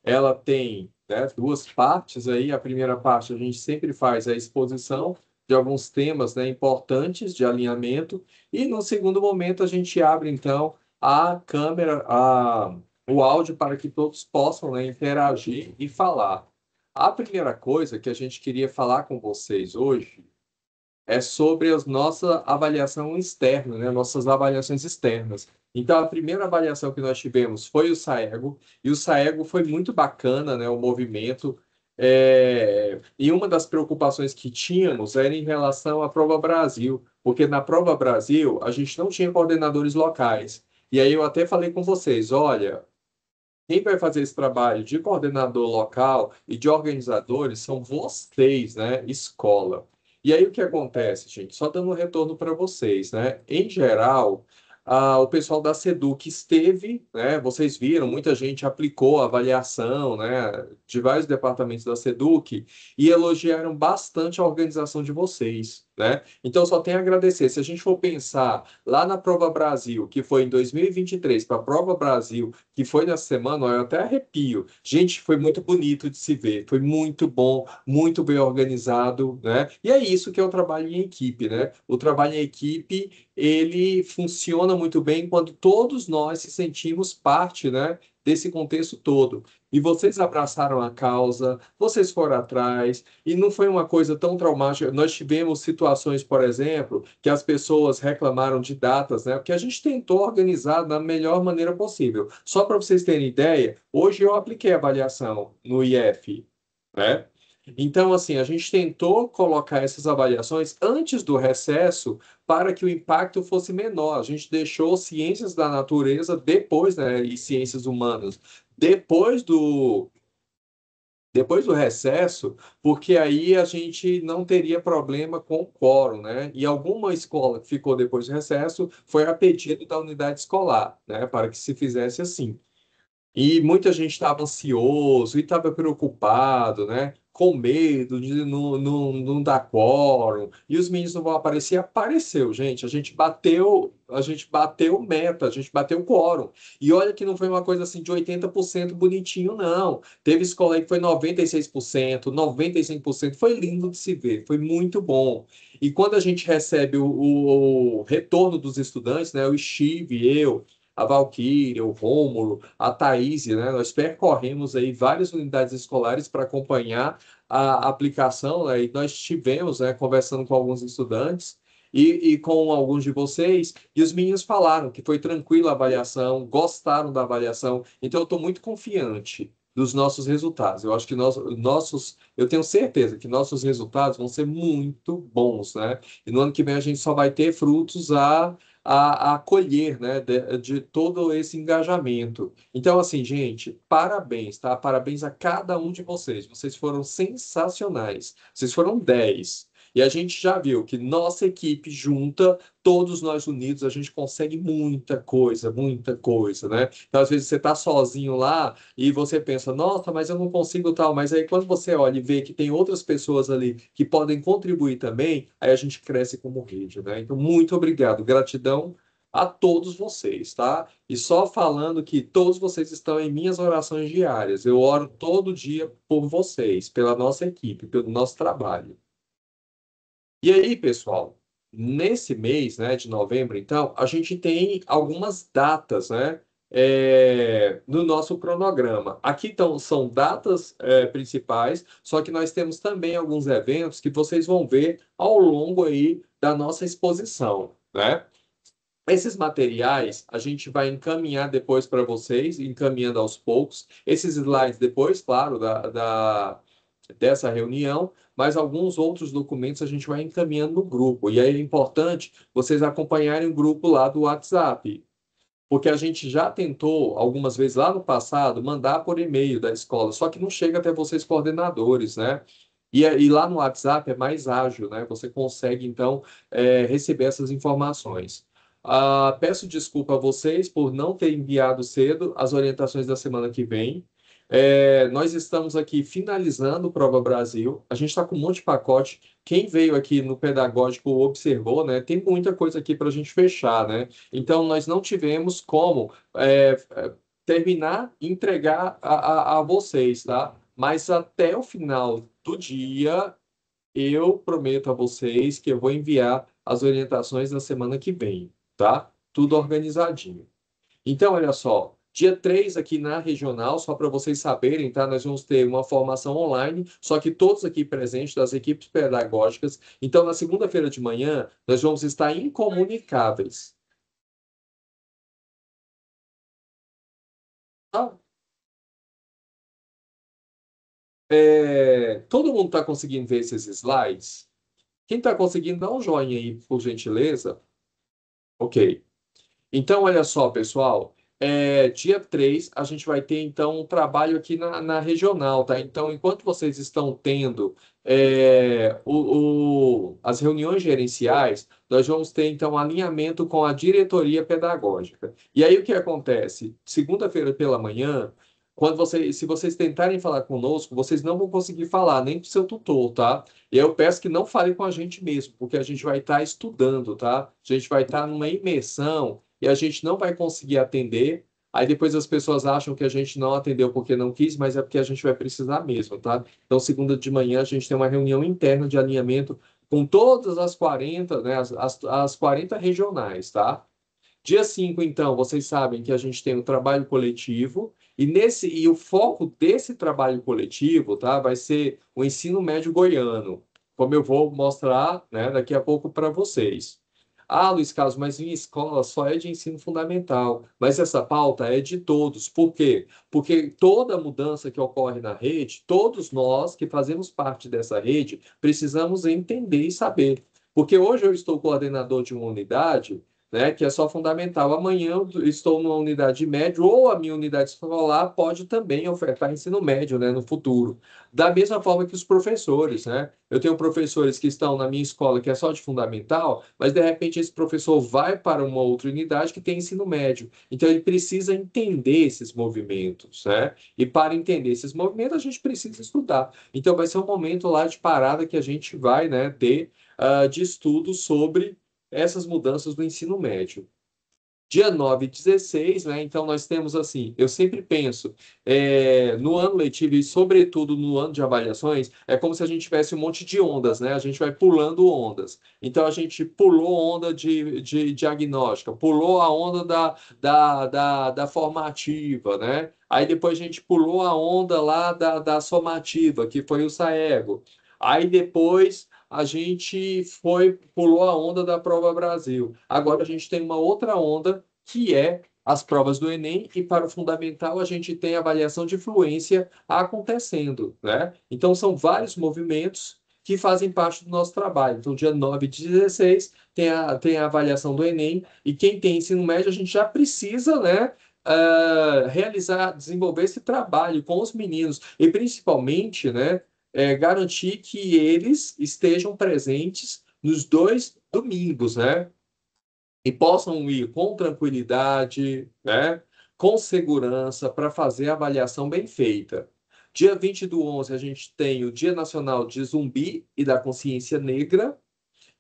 ela tem, né, duas partes aí. A primeira parte a gente sempre faz a exposição de alguns temas, né, importantes de alinhamento, e no segundo momento a gente abre então a câmera, o áudio para que todos possam, né, interagir e falar. A primeira coisa que a gente queria falar com vocês hoje é sobre a nossa avaliação externa, né? Nossas avaliações externas. Então, a primeira avaliação que nós tivemos foi o Saego, e o Saego foi muito bacana, né? O movimento. E uma das preocupações que tínhamos era em relação à Prova Brasil, porque na Prova Brasil a gente não tinha coordenadores locais. E aí eu até falei com vocês, olha, quem vai fazer esse trabalho de coordenador local e de organizadores são vocês, né? Escola. E aí o que acontece, gente? Só dando um retorno para vocês, né? Em geral, o pessoal da Seduc esteve, né? Vocês viram, muita gente aplicou a avaliação, né? De vários departamentos da Seduc e elogiaram bastante a organização de vocês, né? Então só tenho a agradecer. Se a gente for pensar lá na Prova Brasil, que foi em 2023, para a Prova Brasil que foi nessa semana, ó, eu até arrepio. Gente, foi muito bonito de se ver, foi muito bom, muito bem organizado, né? E é isso que é o trabalho em equipe, né? O trabalho em equipe, ele funciona muito bem quando todos nós se sentimos parte, né, desse contexto todo. E vocês abraçaram a causa, vocês foram atrás, e não foi uma coisa tão traumática. Nós tivemos situações, por exemplo, que as pessoas reclamaram de datas, né? Porque a gente tentou organizar da melhor maneira possível. Só para vocês terem ideia, hoje eu apliquei a avaliação no IF, né? Então, assim, a gente tentou colocar essas avaliações antes do recesso para que o impacto fosse menor. A gente deixou ciências da natureza depois, né, e ciências humanas depois do recesso, porque aí a gente não teria problema com o quórum, né? E alguma escola que ficou depois do recesso foi a pedido da unidade escolar, né, para que se fizesse assim. E muita gente estava ansioso e estava preocupado, né? Com medo de não dar quórum. E os meninos não vão aparecer. Apareceu, gente. A gente bateu meta, a gente bateu quórum. E olha que não foi uma coisa assim de 80% bonitinho, não. Teve escola aí que foi 96%, 95%. Foi lindo de se ver, foi muito bom. E quando a gente recebe o retorno dos estudantes, né? O Steve, eu, a Valquíria, o Rômulo, a Thaís, né? Nós percorremos aí várias unidades escolares para acompanhar a aplicação, né? E nós tivemos, né, conversando com alguns estudantes e com alguns de vocês, e os meninos falaram que foi tranquila a avaliação, gostaram da avaliação, então eu estou muito confiante dos nossos resultados. Eu acho que eu tenho certeza que nossos resultados vão ser muito bons, né? E no ano que vem a gente só vai ter frutos a colher, né, de todo esse engajamento. Então, assim, gente, parabéns, tá? Parabéns a cada um de vocês. Vocês foram sensacionais. Vocês foram 10. E a gente já viu que nossa equipe junta, todos nós unidos, a gente consegue muita coisa, né? Então, às vezes você está sozinho lá e você pensa, nossa, mas eu não consigo tal. Mas aí quando você olha e vê que tem outras pessoas ali que podem contribuir também, aí a gente cresce como rede, né? Então, muito obrigado. Gratidão a todos vocês, tá? E só falando que todos vocês estão em minhas orações diárias. Eu oro todo dia por vocês, pela nossa equipe, pelo nosso trabalho. E aí, pessoal, nesse mês, né, de novembro, então, a gente tem algumas datas, né, no nosso cronograma. Aqui então, são datas, principais, só que nós temos também alguns eventos que vocês vão ver ao longo aí da nossa exposição, né? Esses materiais a gente vai encaminhar depois para vocês, encaminhando aos poucos. Esses slides depois, claro, dessa reunião, mas alguns outros documentos a gente vai encaminhando no grupo. E aí é importante vocês acompanharem o grupo lá do WhatsApp, porque a gente já tentou algumas vezes lá no passado mandar por e-mail da escola, só que não chega até vocês coordenadores, né? E lá no WhatsApp é mais ágil, né? Você consegue, então, receber essas informações. Peço desculpa a vocês por não ter enviado cedo as orientações da semana que vem. Nós estamos aqui finalizando o Prova Brasil. A gente está com um monte de pacote. Quem veio aqui no Pedagógico observou, né? Tem muita coisa aqui para a gente fechar, né? Então, nós não tivemos como terminar e entregar a vocês, tá? Mas até o final do dia, eu prometo a vocês que eu vou enviar as orientações na semana que vem, tá? Tudo organizadinho. Então, olha só, dia 3 aqui na regional, só para vocês saberem, tá? Nós vamos ter uma formação online, só que todos aqui presentes das equipes pedagógicas. Então, na segunda-feira de manhã, nós vamos estar incomunicáveis. Tá? Todo mundo está conseguindo ver esses slides? Quem está conseguindo, dá um joinha aí, por gentileza. Ok. Então, olha só, pessoal, dia 3 a gente vai ter, então, um trabalho aqui na regional, tá? Então, enquanto vocês estão tendo as reuniões gerenciais, nós vamos ter, então, alinhamento com a diretoria pedagógica. E aí, o que acontece? Segunda-feira pela manhã, se vocês tentarem falar conosco, vocês não vão conseguir falar, nem com o seu tutor, tá? E eu peço que não falem com a gente mesmo, porque a gente vai estar estudando, tá? A gente vai estar numa imersão e a gente não vai conseguir atender. Aí depois as pessoas acham que a gente não atendeu porque não quis, mas é porque a gente vai precisar mesmo, tá? Então, segunda de manhã, a gente tem uma reunião interna de alinhamento com todas as 40, né? As 40 regionais, tá? Dia 5, então, vocês sabem que a gente tem um trabalho coletivo, e o foco desse trabalho coletivo, tá, vai ser o ensino médio goiano, como eu vou mostrar, né, daqui a pouco para vocês. Ah, Luiz Carlos, mas minha escola só é de ensino fundamental. Mas essa pauta é de todos. Por quê? Porque toda mudança que ocorre na rede, todos nós que fazemos parte dessa rede, precisamos entender e saber. Porque hoje eu estou coordenador de uma unidade, né, que é só fundamental. Amanhã eu estou numa unidade média, ou a minha unidade escolar pode também ofertar ensino médio, né, no futuro. Da mesma forma que os professores, né? Eu tenho professores que estão na minha escola que é só de fundamental, mas de repente esse professor vai para uma outra unidade que tem ensino médio. Então ele precisa entender esses movimentos, né? E para entender esses movimentos a gente precisa estudar. Então vai ser um momento lá de parada que a gente vai, né, ter de estudo sobre essas mudanças do ensino médio. Dia 9 e 16, né? Então nós temos assim, eu sempre penso, no ano letivo e sobretudo no ano de avaliações, é como se a gente tivesse um monte de ondas, né? A gente vai pulando ondas. Então a gente pulou onda de diagnóstica, pulou a onda da formativa, né? Aí depois a gente pulou a onda lá da somativa, que foi o SAEGO. Aí depois a gente pulou a onda da Prova Brasil. Agora a gente tem uma outra onda, que é as provas do Enem, e para o fundamental a gente tem a avaliação de fluência acontecendo, né? Então são vários movimentos que fazem parte do nosso trabalho. Então, dia 9 de 16 tem a avaliação do Enem, e quem tem ensino médio, a gente já precisa, né? Desenvolver esse trabalho com os meninos, e principalmente, né, garantir que eles estejam presentes nos dois domingos, né? E possam ir com tranquilidade, né? Com segurança, para fazer a avaliação bem feita. Dia 20 do 11, a gente tem o Dia Nacional de Zumbi e da Consciência Negra.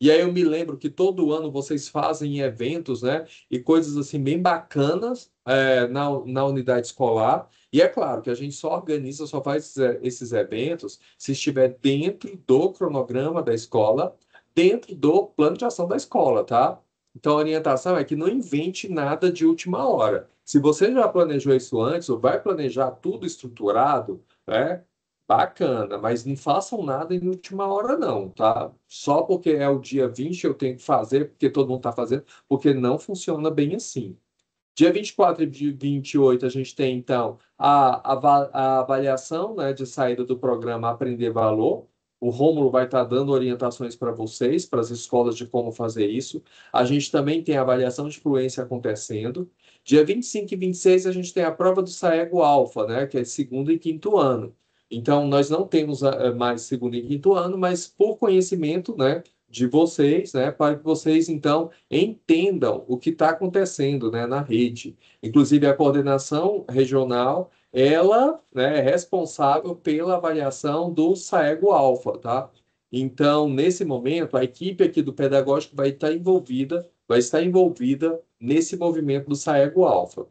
E aí eu me lembro que todo ano vocês fazem eventos, né? E coisas assim bem bacanas na unidade escolar. E é claro que a gente só organiza, só faz esses eventos se estiver dentro do cronograma da escola, dentro do plano de ação da escola, tá? Então a orientação é que não invente nada de última hora. Se você já planejou isso antes, ou vai planejar tudo estruturado, né? Bacana, mas não façam nada em última hora, não, tá? Só porque é o dia 20 eu tenho que fazer, porque todo mundo está fazendo, porque não funciona bem assim. Dia 24 e dia 28 a gente tem, então, a avaliação, né, de saída do programa Aprender Valor. O Rômulo vai estar dando orientações para vocês, para as escolas, de como fazer isso. A gente também tem a avaliação de fluência acontecendo. Dia 25 e 26 a gente tem a prova do Saego Alfa, né, que é segundo e quinto ano. Então, nós não temos mais segundo e quinto ano, mas por conhecimento, né, de vocês, né, para que vocês, então, entendam o que está acontecendo, né, na rede. Inclusive, a coordenação regional, ela, né, é responsável pela avaliação do Saego Alfa, tá? Então, nesse momento, a equipe aqui do pedagógico vai estar envolvida nesse movimento do Saego Alfa.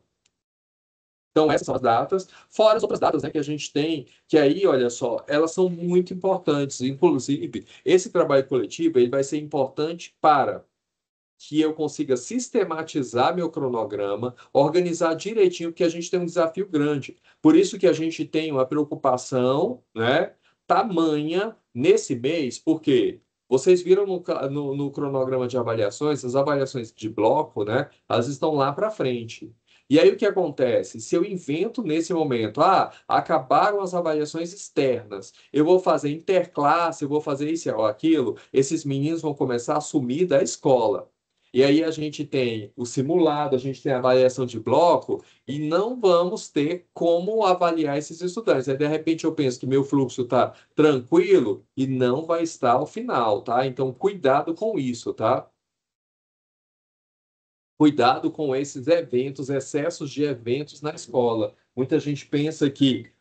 Então, essas são as datas, fora as outras datas, né, que a gente tem, que aí, olha só, elas são muito importantes. Inclusive, esse trabalho coletivo ele vai ser importante para que eu consiga sistematizar meu cronograma, organizar direitinho, porque a gente tem um desafio grande. Por isso que a gente tem uma preocupação, né, tamanha nesse mês, porque vocês viram no cronograma de avaliações, as avaliações de bloco, né, elas estão lá para frente. E aí o que acontece? Se eu invento nesse momento, acabaram as avaliações externas, eu vou fazer interclasse, eu vou fazer isso ou aquilo, esses meninos vão começar a sumir da escola. E aí a gente tem o simulado, a gente tem a avaliação de bloco e não vamos ter como avaliar esses estudantes. Aí, de repente, eu penso que meu fluxo está tranquilo e não vai estar ao final, tá? Então, cuidado com isso, tá? Cuidado com esses eventos, excessos de eventos na escola. Muita gente pensa que,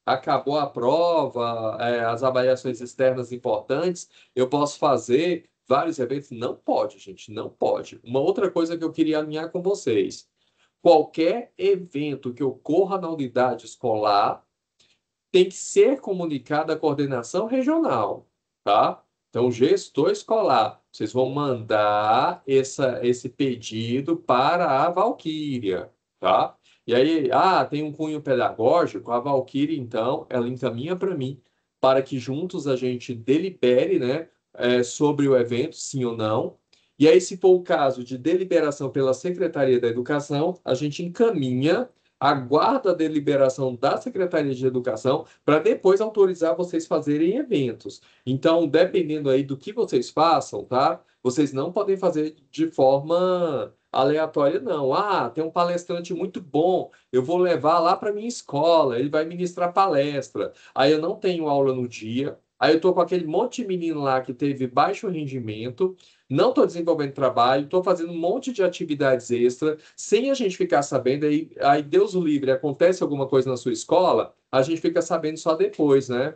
acabou a prova, as avaliações externas importantes, eu posso fazer vários eventos. Não pode, gente, não pode. Uma outra coisa que eu queria alinhar com vocês: qualquer evento que ocorra na unidade escolar tem que ser comunicado à coordenação regional, tá? Então, gestor escolar, vocês vão mandar esse pedido para a Valquíria, tá? E aí, tem um cunho pedagógico, a Valquíria, então, ela encaminha para mim, para que juntos a gente delibere, né, sobre o evento, sim ou não. E aí, se for o caso de deliberação pela Secretaria da Educação, a gente encaminha, aguarda a deliberação da Secretaria de Educação para depois autorizar vocês fazerem eventos. Então, dependendo aí do que vocês façam, tá? Vocês não podem fazer de forma aleatória, não. Tem um palestrante muito bom, eu vou levar lá para minha escola, ele vai ministrar palestra. Aí eu não tenho aula no dia. Aí eu tô com aquele monte de menino lá que teve baixo rendimento, não estou desenvolvendo trabalho, estou fazendo um monte de atividades extra, sem a gente ficar sabendo, aí Deus o livre, acontece alguma coisa na sua escola, a gente fica sabendo só depois, né?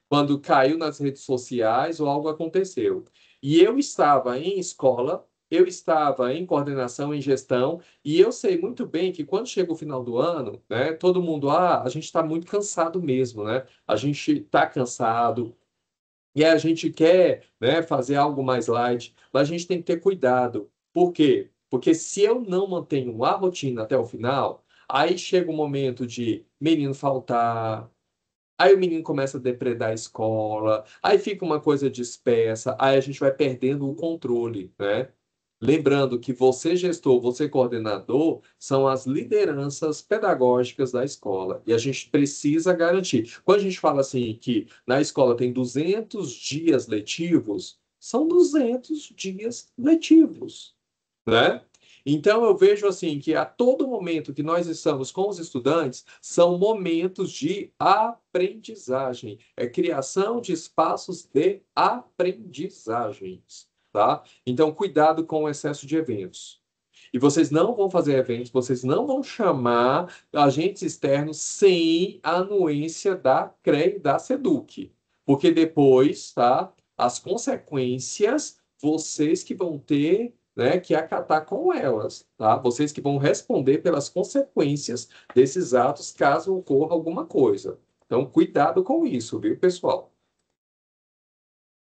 Quando caiu nas redes sociais ou algo aconteceu. E eu estava em escola, eu estava em coordenação, em gestão, e eu sei muito bem que quando chega o final do ano, né, todo mundo, a gente está muito cansado mesmo, né? A gente está cansado, e a gente quer, né, fazer algo mais light, mas a gente tem que ter cuidado. Por quê? Porque se eu não mantenho a rotina até o final, aí chega o momento de menino faltar, aí o menino começa a depredar a escola, aí fica uma coisa dispersa, aí a gente vai perdendo o controle, né? Lembrando que você, gestor, você, coordenador, são as lideranças pedagógicas da escola. E a gente precisa garantir. Quando a gente fala assim que na escola tem 200 dias letivos, são 200 dias letivos, né? Então eu vejo assim que a todo momento que nós estamos com os estudantes são momentos de aprendizagem, é criação de espaços de aprendizagens, tá? Então cuidado com o excesso de eventos. E vocês não vão fazer eventos, vocês não vão chamar agentes externos sem a anuência da CREA e da SEDUC, porque depois, tá? As consequências vocês que vão ter, né, que acatar com elas, tá? Vocês que vão responder pelas consequências desses atos caso ocorra alguma coisa. Então, cuidado com isso, viu, pessoal?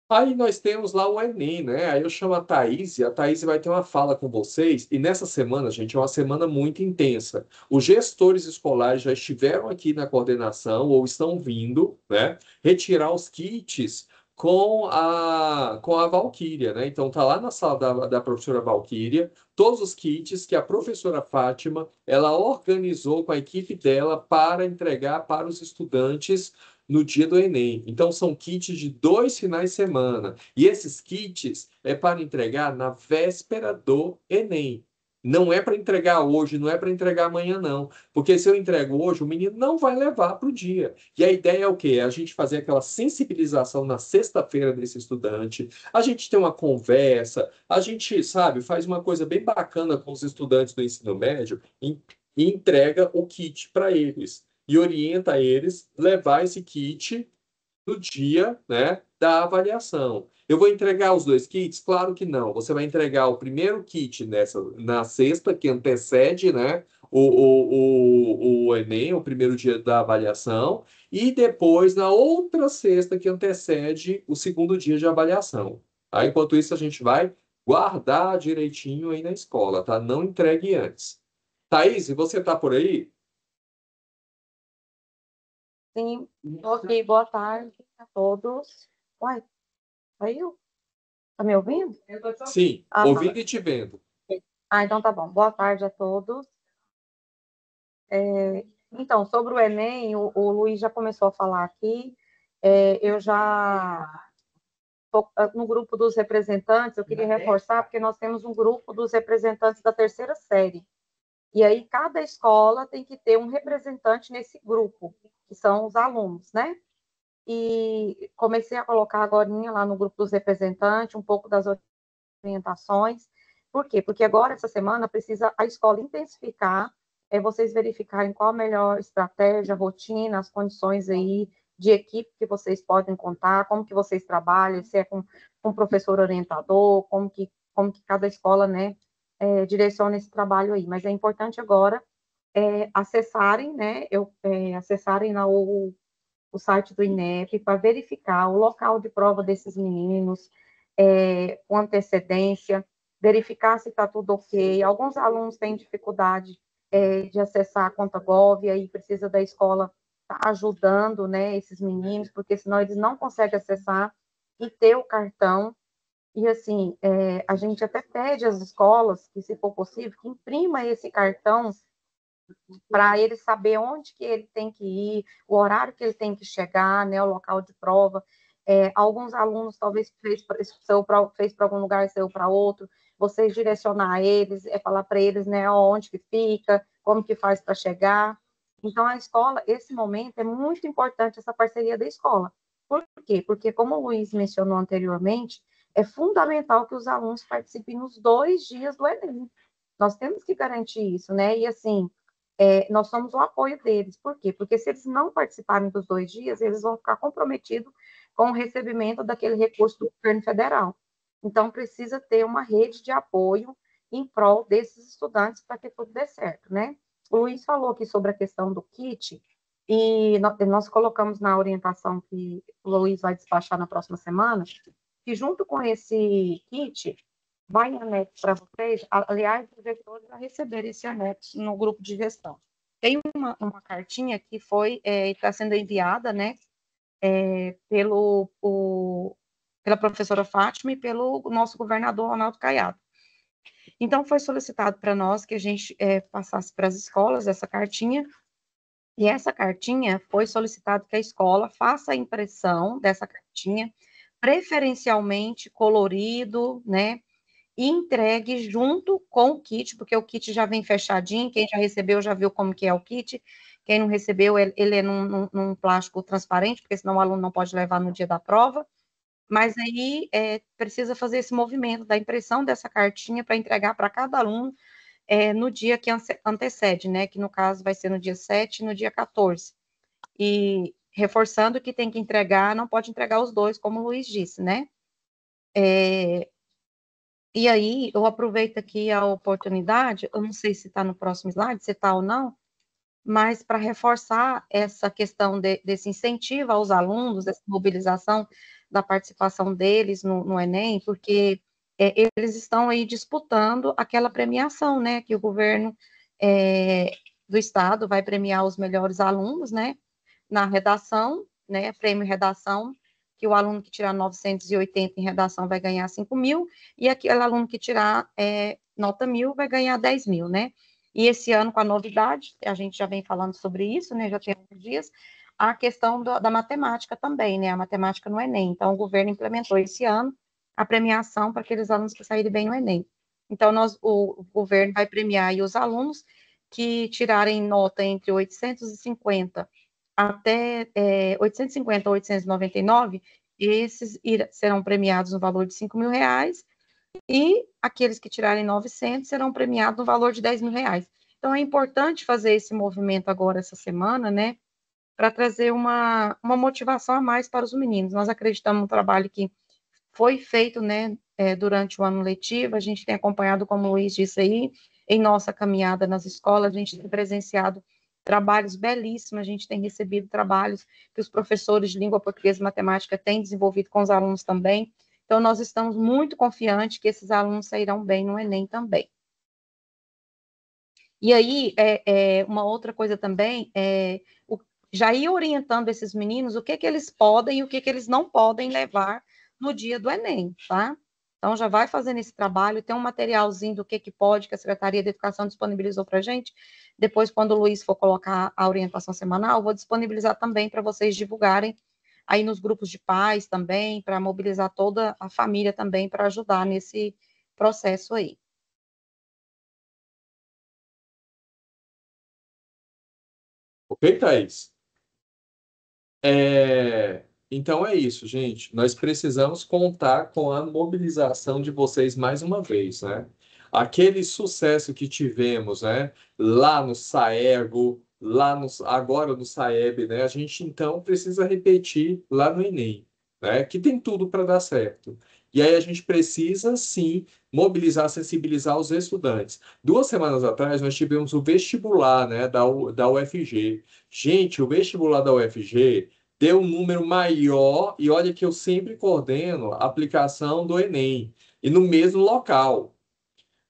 Aí nós temos lá o Enem, né? Aí eu chamo a Thaís vai ter uma fala com vocês, e nessa semana, gente, é uma semana muito intensa. Os gestores escolares já estiveram aqui na coordenação, ou estão vindo, né? Retirar os kits com a Valquíria, né? Então tá lá na sala da professora Valquíria, todos os kits que a professora Fátima, ela organizou com a equipe dela para entregar para os estudantes no dia do Enem. Então, são kits de 2 finais de semana. E esses kits é para entregar na véspera do Enem. Não é para entregar hoje, não é para entregar amanhã, não. Porque se eu entrego hoje, o menino não vai levar para o dia. E a ideia é o quê? É a gente fazer aquela sensibilização na sexta-feira desse estudante, a gente tem uma conversa, a gente, sabe, faz uma coisa bem bacana com os estudantes do ensino médio e entrega o kit para eles e orienta eles levar esse kit no dia, né, da avaliação. Eu vou entregar os 2 kits? Claro que não. Você vai entregar o primeiro kit na sexta, que antecede, né, o Enem, o primeiro dia da avaliação, e depois na outra sexta que antecede o segundo dia de avaliação. Aí, enquanto isso, a gente vai guardar direitinho aí na escola, tá? Não entregue antes. Thaís, você tá por aí? Sim, ok, boa tarde a todos. Uai, saiu? Tá me ouvindo? Sim, Ah, tá. ouvindo e te vendo. Então tá bom. Boa tarde a todos. Então, sobre o Enem, o Luiz já começou a falar aqui. Eu já no grupo dos representantes, eu queria reforçar, porque nós temos um grupo dos representantes da terceira série. E aí, cada escola tem que ter um representante nesse grupo, que são os alunos, né? E comecei a colocar agora lá no grupo dos representantes um pouco das orientações. Por quê? Porque agora, essa semana, precisa a escola intensificar, vocês verificarem qual a melhor estratégia, rotina, as condições aí de equipe que vocês podem contar, como que vocês trabalham, se é com professor orientador, como que cada escola, né, direciona esse trabalho aí. Mas é importante agora acessarem, né, acessarem lá o site do INEP para verificar o local de prova desses meninos com antecedência, verificar se está tudo ok. Alguns alunos têm dificuldade de acessar a conta Gov, e aí precisa da escola estar ajudando, né, esses meninos, porque senão eles não conseguem acessar e ter o cartão. E assim, a gente até pede às escolas que, se for possível, que imprima esse cartão para ele saber onde que ele tem que ir, o horário que ele tem que chegar, né, o local de prova. Alguns alunos talvez fez para algum lugar, saiu para outro. Vocês direcionar eles, falar para eles, né, onde que fica, como que faz para chegar. Então, a escola, esse momento, é muito importante essa parceria da escola. Por quê? Porque, como o Luiz mencionou anteriormente, é fundamental que os alunos participem nos 2 dias do Enem. Nós temos que garantir isso, né? E, assim, nós somos o apoio deles. Por quê? Porque se eles não participarem dos 2 dias, eles vão ficar comprometidos com o recebimento daquele recurso do governo federal. Então, precisa ter uma rede de apoio em prol desses estudantes para que tudo dê certo, né? O Luiz falou aqui sobre a questão do kit, e nós colocamos na orientação que o Luiz vai despachar na próxima semana, que junto com esse kit, vai em anexo para vocês. Aliás, os diretores já receberam esse anexo no grupo de gestão. Tem uma cartinha que está sendo enviada, né, pela professora Fátima e pelo nosso governador Ronaldo Caiado. Então, foi solicitado para nós que a gente passasse para as escolas essa cartinha, e essa cartinha foi solicitado que a escola faça a impressão dessa cartinha, preferencialmente colorido, né, e entregue junto com o kit, porque o kit já vem fechadinho, quem já recebeu já viu como que é o kit, quem não recebeu, ele é num plástico transparente, porque senão o aluno não pode levar no dia da prova, mas aí precisa fazer esse movimento da impressão dessa cartinha para entregar para cada aluno no dia que antecede, né, que no caso vai ser no dia 7 e no dia 14. E reforçando que tem que entregar, não pode entregar os dois, como o Luiz disse, né? E aí, eu aproveito aqui a oportunidade, eu não sei se está no próximo slide, se está ou não, mas para reforçar essa questão desse incentivo aos alunos, dessa mobilização da participação deles no Enem, porque eles estão aí disputando aquela premiação, né, que o governo do estado vai premiar os melhores alunos, né, na redação, né, prêmio redação, que o aluno que tirar 980 em redação vai ganhar 5 mil, e aquele aluno que tirar nota 1.000 vai ganhar 10 mil, né? E esse ano, com a novidade, a gente já vem falando sobre isso, né, já tem alguns dias, a questão da matemática também, né, a matemática no Enem. Então, o governo implementou esse ano a premiação para aqueles alunos que saírem bem no Enem. Então, o governo vai premiar aí os alunos que tirarem nota entre 850 até 850 ou 899, esses serão premiados no valor de 5 mil reais, e aqueles que tirarem 900 serão premiados no valor de 10 mil reais. Então, é importante fazer esse movimento agora, essa semana, né, para trazer uma motivação a mais para os meninos. Nós acreditamos no trabalho que foi feito, né, durante o ano letivo, a gente tem acompanhado, como o Luiz disse aí, em nossa caminhada nas escolas, a gente tem presenciado trabalhos belíssimos, a gente tem recebido trabalhos que os professores de língua portuguesa e matemática têm desenvolvido com os alunos também. Então, nós estamos muito confiantes que esses alunos sairão bem no Enem também. E aí, uma outra coisa também, já ir orientando esses meninos o que eles podem e o que eles não podem levar no dia do Enem, tá? Então, já vai fazendo esse trabalho, tem um materialzinho do que pode, que a Secretaria de Educação disponibilizou para a gente. Depois, quando o Luiz for colocar a orientação semanal, vou disponibilizar também para vocês divulgarem aí nos grupos de pais também, para mobilizar toda a família também para ajudar nesse processo aí. Ok, Thaís? Então é isso, gente. Nós precisamos contar com a mobilização de vocês mais uma vez, né? Aquele sucesso que tivemos, né? Lá no Saego, agora no Saeb, né? A gente então precisa repetir lá no Enem, né? Que tem tudo para dar certo. E aí a gente precisa sim mobilizar, sensibilizar os estudantes. 2 semanas atrás nós tivemos o vestibular, né? Da UFG. Gente, o vestibular da UFG deu um número maior, e olha que eu sempre coordeno a aplicação do Enem, e no mesmo local.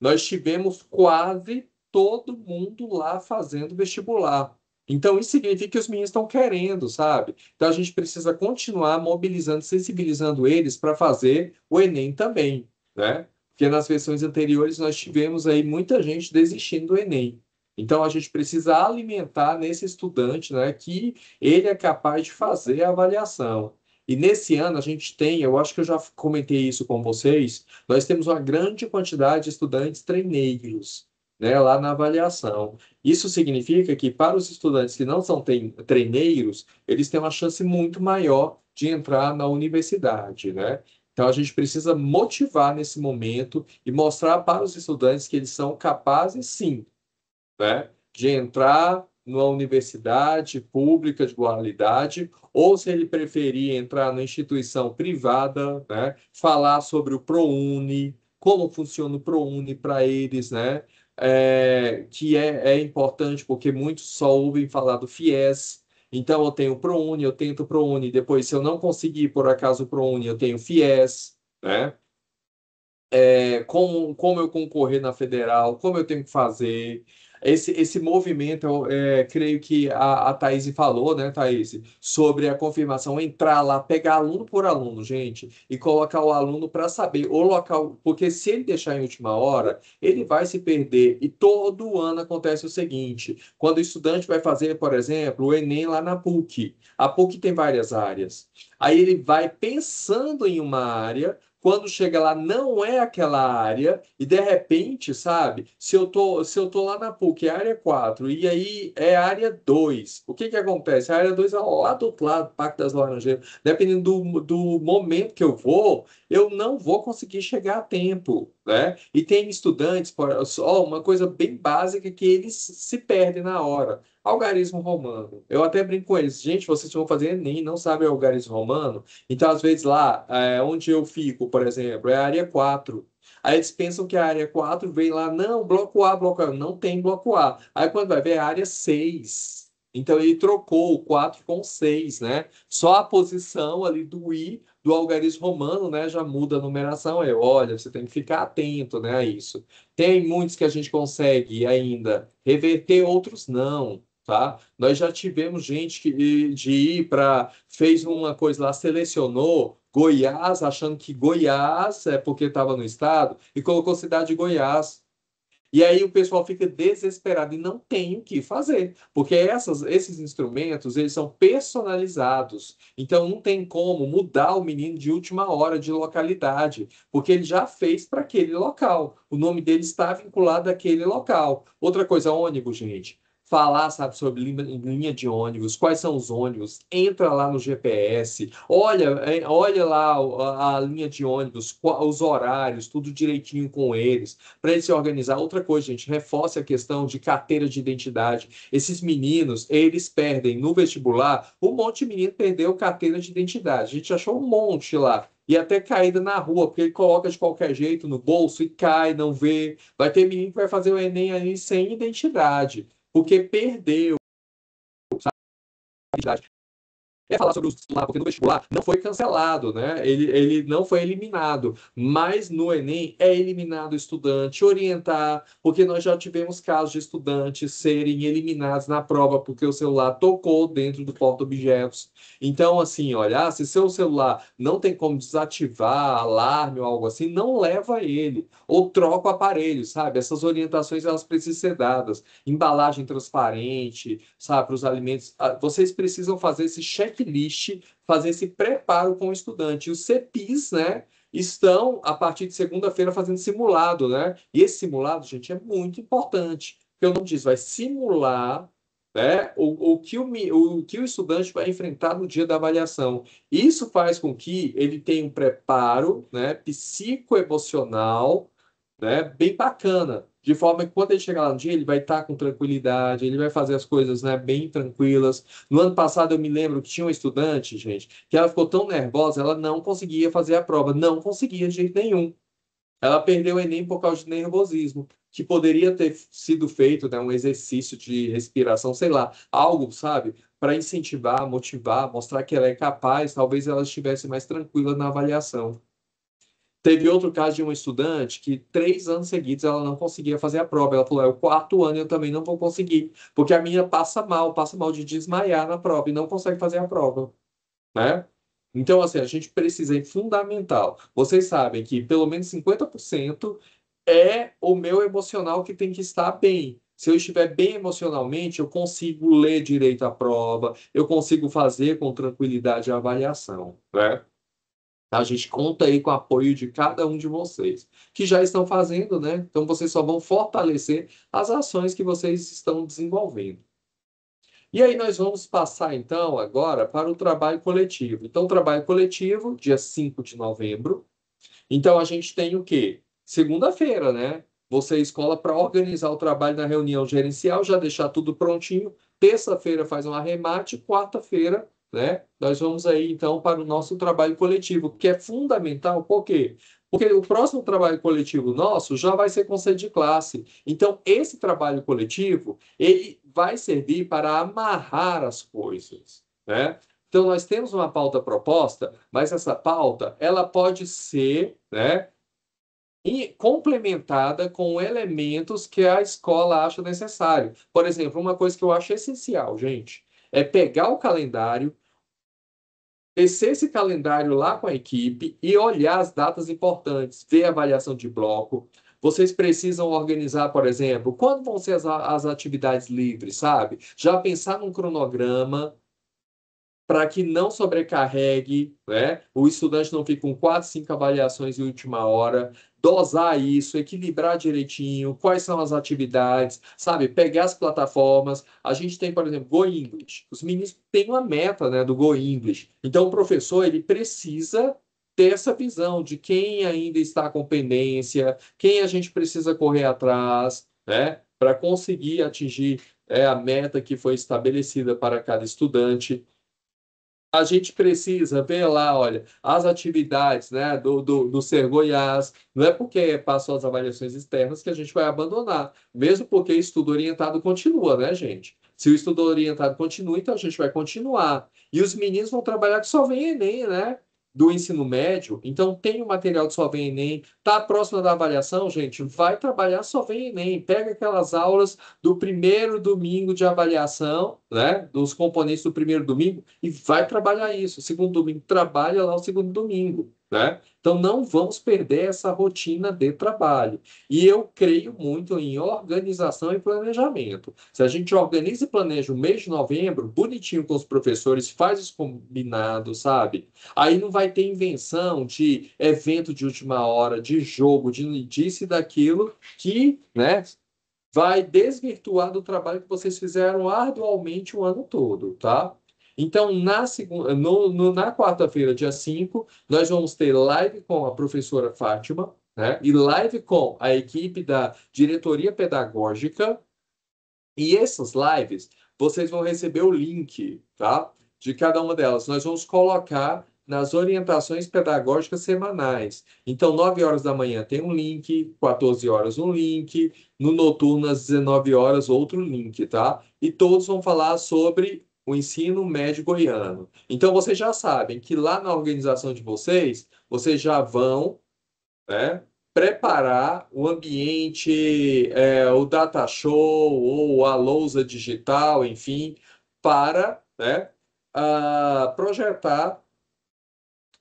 Nós tivemos quase todo mundo lá fazendo vestibular. Então, isso significa que os meninos estão querendo, sabe? Então, a gente precisa continuar mobilizando, sensibilizando eles para fazer o Enem também, né? Porque nas versões anteriores nós tivemos aí muita gente desistindo do Enem. Então, a gente precisa alimentar nesse estudante, né, que ele é capaz de fazer a avaliação. E nesse ano a gente tem, eu acho que eu já comentei isso com vocês, nós temos uma grande quantidade de estudantes treineiros, né, lá na avaliação. Isso significa que para os estudantes que não são treineiros, eles têm uma chance muito maior de entrar na universidade, né? Então a gente precisa motivar nesse momento e mostrar para os estudantes que eles são capazes, sim, né, de entrar numa universidade pública de qualidade, ou se ele preferir entrar na instituição privada, né, falar sobre o ProUni, como funciona o ProUni para eles, né, que é importante porque muitos só ouvem falar do FIES. Então, eu tenho o ProUni, eu tento o ProUni, depois, se eu não conseguir, por acaso, o ProUni, eu tenho o FIES, né? Como eu concorrer na federal, como eu tenho que fazer. Esse movimento, creio que a Thaís falou, né, Thaís, sobre a confirmação, entrar lá, pegar aluno por aluno, gente, e colocar o aluno para saber o local, porque se ele deixar em última hora, ele vai se perder. E todo ano acontece o seguinte: quando o estudante vai fazer, por exemplo, o Enem lá na PUC, a PUC tem várias áreas. Aí ele vai pensando em uma área. Quando chega lá, não é aquela área, e de repente, sabe, se eu tô lá na PUC, é área 4 e aí é área 2, o que que acontece? A área 2 é lá do outro lado, Parque das Laranjeiras. Dependendo do momento que eu não vou conseguir chegar a tempo, né? E tem estudantes, só uma coisa bem básica que eles se perdem na hora. Algarismo romano. Eu até brinco com eles. Gente, vocês vão fazer Enem, não sabem algarismo romano? Então, às vezes, lá, onde eu fico, por exemplo, é a área 4. Aí eles pensam que a área 4 vem lá, não, bloco A, bloco A. Não tem bloco A. Aí quando vai ver, é a área 6. Então ele trocou o 4 com o 6, né? Só a posição ali do I do algarismo romano, né, já muda a numeração. Olha, você tem que ficar atento, né, a isso. Tem muitos que a gente consegue ainda reverter, outros não. Tá? Nós já tivemos gente de ir para, fez uma coisa lá, selecionou Goiás, achando que Goiás é porque estava no estado, e colocou cidade de Goiás. E aí o pessoal fica desesperado e não tem o que fazer, porque esses instrumentos, eles são personalizados. Então não tem como mudar o menino de última hora de localidade, porque ele já fez para aquele local. O nome dele está vinculado àquele local. Outra coisa, ônibus, gente. falar, sabe, sobre linha de ônibus, quais são os ônibus, entra lá no GPS, olha lá a linha de ônibus, os horários, tudo direitinho com eles, para ele se organizar. Outra coisa, gente, reforce a questão de carteira de identidade. Esses meninos, eles perdem no vestibular, um monte de menino perdeu carteira de identidade. A gente achou um monte lá. E até caída na rua, porque ele coloca de qualquer jeito no bolso e cai, não vê. Vai ter menino que vai fazer o Enem aí sem identidade, porque perdeu a identidade. É falar sobre o vestibular, porque no vestibular não foi cancelado, né? Ele não foi eliminado, mas no Enem é eliminado o estudante, orientar, porque nós já tivemos casos de estudantes serem eliminados na prova porque o celular tocou dentro do porta-objetos. Então, assim, olha, se seu celular não tem como desativar alarme ou algo assim, não leva ele, ou troca o aparelho, sabe? Essas orientações, elas precisam ser dadas. Embalagem transparente, sabe, para os alimentos. Vocês precisam fazer esse checklist, fazer esse preparo com o estudante. E os CEPIs, né, estão, a partir de segunda-feira, fazendo simulado, né? E esse simulado, gente, é muito importante. Porque o nome diz, vai simular, né, o que o estudante vai enfrentar no dia da avaliação. Isso faz com que ele tenha um preparo, né, psicoemocional, né, bem bacana, de forma que quando ele chegar lá no dia, ele vai estar com tranquilidade, ele vai fazer as coisas, né, bem tranquilas. No ano passado, eu me lembro que tinha uma estudante, gente, que ela ficou tão nervosa, ela não conseguia fazer a prova, não conseguia de jeito nenhum. Ela perdeu o Enem por causa de nervosismo, que poderia ter sido feito, né, um exercício de respiração, sei lá, algo, sabe, para incentivar, motivar, mostrar que ela é capaz, talvez ela estivesse mais tranquila na avaliação. Teve outro caso de uma estudante que 3 anos seguidos ela não conseguia fazer a prova. Ela falou: é o quarto ano eu também não vou conseguir, porque a minha passa mal de desmaiar na prova e não consegue fazer a prova, né? Então, assim, a gente precisa, é fundamental. Vocês sabem que pelo menos 50% é o meu emocional que tem que estar bem. Se eu estiver bem emocionalmente, eu consigo ler direito a prova, eu consigo fazer com tranquilidade a avaliação, né? A gente conta aí com o apoio de cada um de vocês, que já estão fazendo, né? Então vocês só vão fortalecer as ações que vocês estão desenvolvendo. E aí nós vamos passar então agora para o trabalho coletivo. Então, o trabalho coletivo, dia 5 de novembro. Então a gente tem o quê? Segunda-feira, né? Você escola para organizar o trabalho na reunião gerencial, já deixar tudo prontinho. Terça-feira faz um arremate, quarta-feira, né? Nós vamos aí então para o nosso trabalho coletivo, que é fundamental, por quê? Porque o próximo trabalho coletivo nosso já vai ser conselho de classe. Então, esse trabalho coletivo, ele vai servir para amarrar as coisas, né? Então, nós temos uma pauta proposta, mas essa pauta, ela pode ser, né, e complementada com elementos que a escola acha necessário. Por exemplo, uma coisa que eu acho essencial, gente, é pegar o calendário, descer esse calendário lá com a equipe e olhar as datas importantes, ver a avaliação de bloco. Vocês precisam organizar, por exemplo, quando vão ser as atividades livres, sabe? Já pensar num cronograma, para que não sobrecarregue, né? O estudante não fique com 4, 5 avaliações em última hora, dosar isso, equilibrar direitinho, quais são as atividades, sabe? Pegar as plataformas. A gente tem, por exemplo, Go English. Os meninos têm uma meta, né, do Go English. Então, o professor, ele precisa ter essa visão de quem ainda está com pendência, quem a gente precisa correr atrás, né? Para conseguir atingir a meta que foi estabelecida para cada estudante. A gente precisa ver lá, olha, as atividades, né, do Ser Goiás. Não é porque passou as avaliações externas que a gente vai abandonar, mesmo porque estudo orientado continua, né, gente? Se o estudo orientado continua, então a gente vai continuar. E os meninos vão trabalhar que só vem Enem, né? Do ensino médio. Então, tem o material de só vem Enem. Tá próximo da avaliação, gente? Vai trabalhar só vem Enem. Pega aquelas aulas do primeiro domingo de avaliação, né? Dos componentes do primeiro domingo e vai trabalhar isso. O segundo domingo, trabalha lá o segundo domingo, né? Então, não vamos perder essa rotina de trabalho. E eu creio muito em organização e planejamento. Se a gente organiza e planeja o mês de novembro, bonitinho com os professores, faz os combinados, sabe? Aí não vai ter invenção de evento de última hora, de jogo, de disso e daquilo, que, né, vai desvirtuar do trabalho que vocês fizeram arduamente o ano todo, tá? Então, na quarta-feira, dia 5, nós vamos ter live com a professora Fátima, né? E live com a equipe da diretoria pedagógica. E essas lives, vocês vão receber o link, tá? De cada uma delas. Nós vamos colocar nas orientações pedagógicas semanais. Então, 9 horas da manhã tem um link, 14 horas um link, no noturno, às 19 horas, outro link, tá? E todos vão falar sobre o ensino médio goiano. Então, vocês já sabem que lá na organização de vocês já vão, né, preparar o ambiente, o data show ou a lousa digital, enfim, para, né, projetar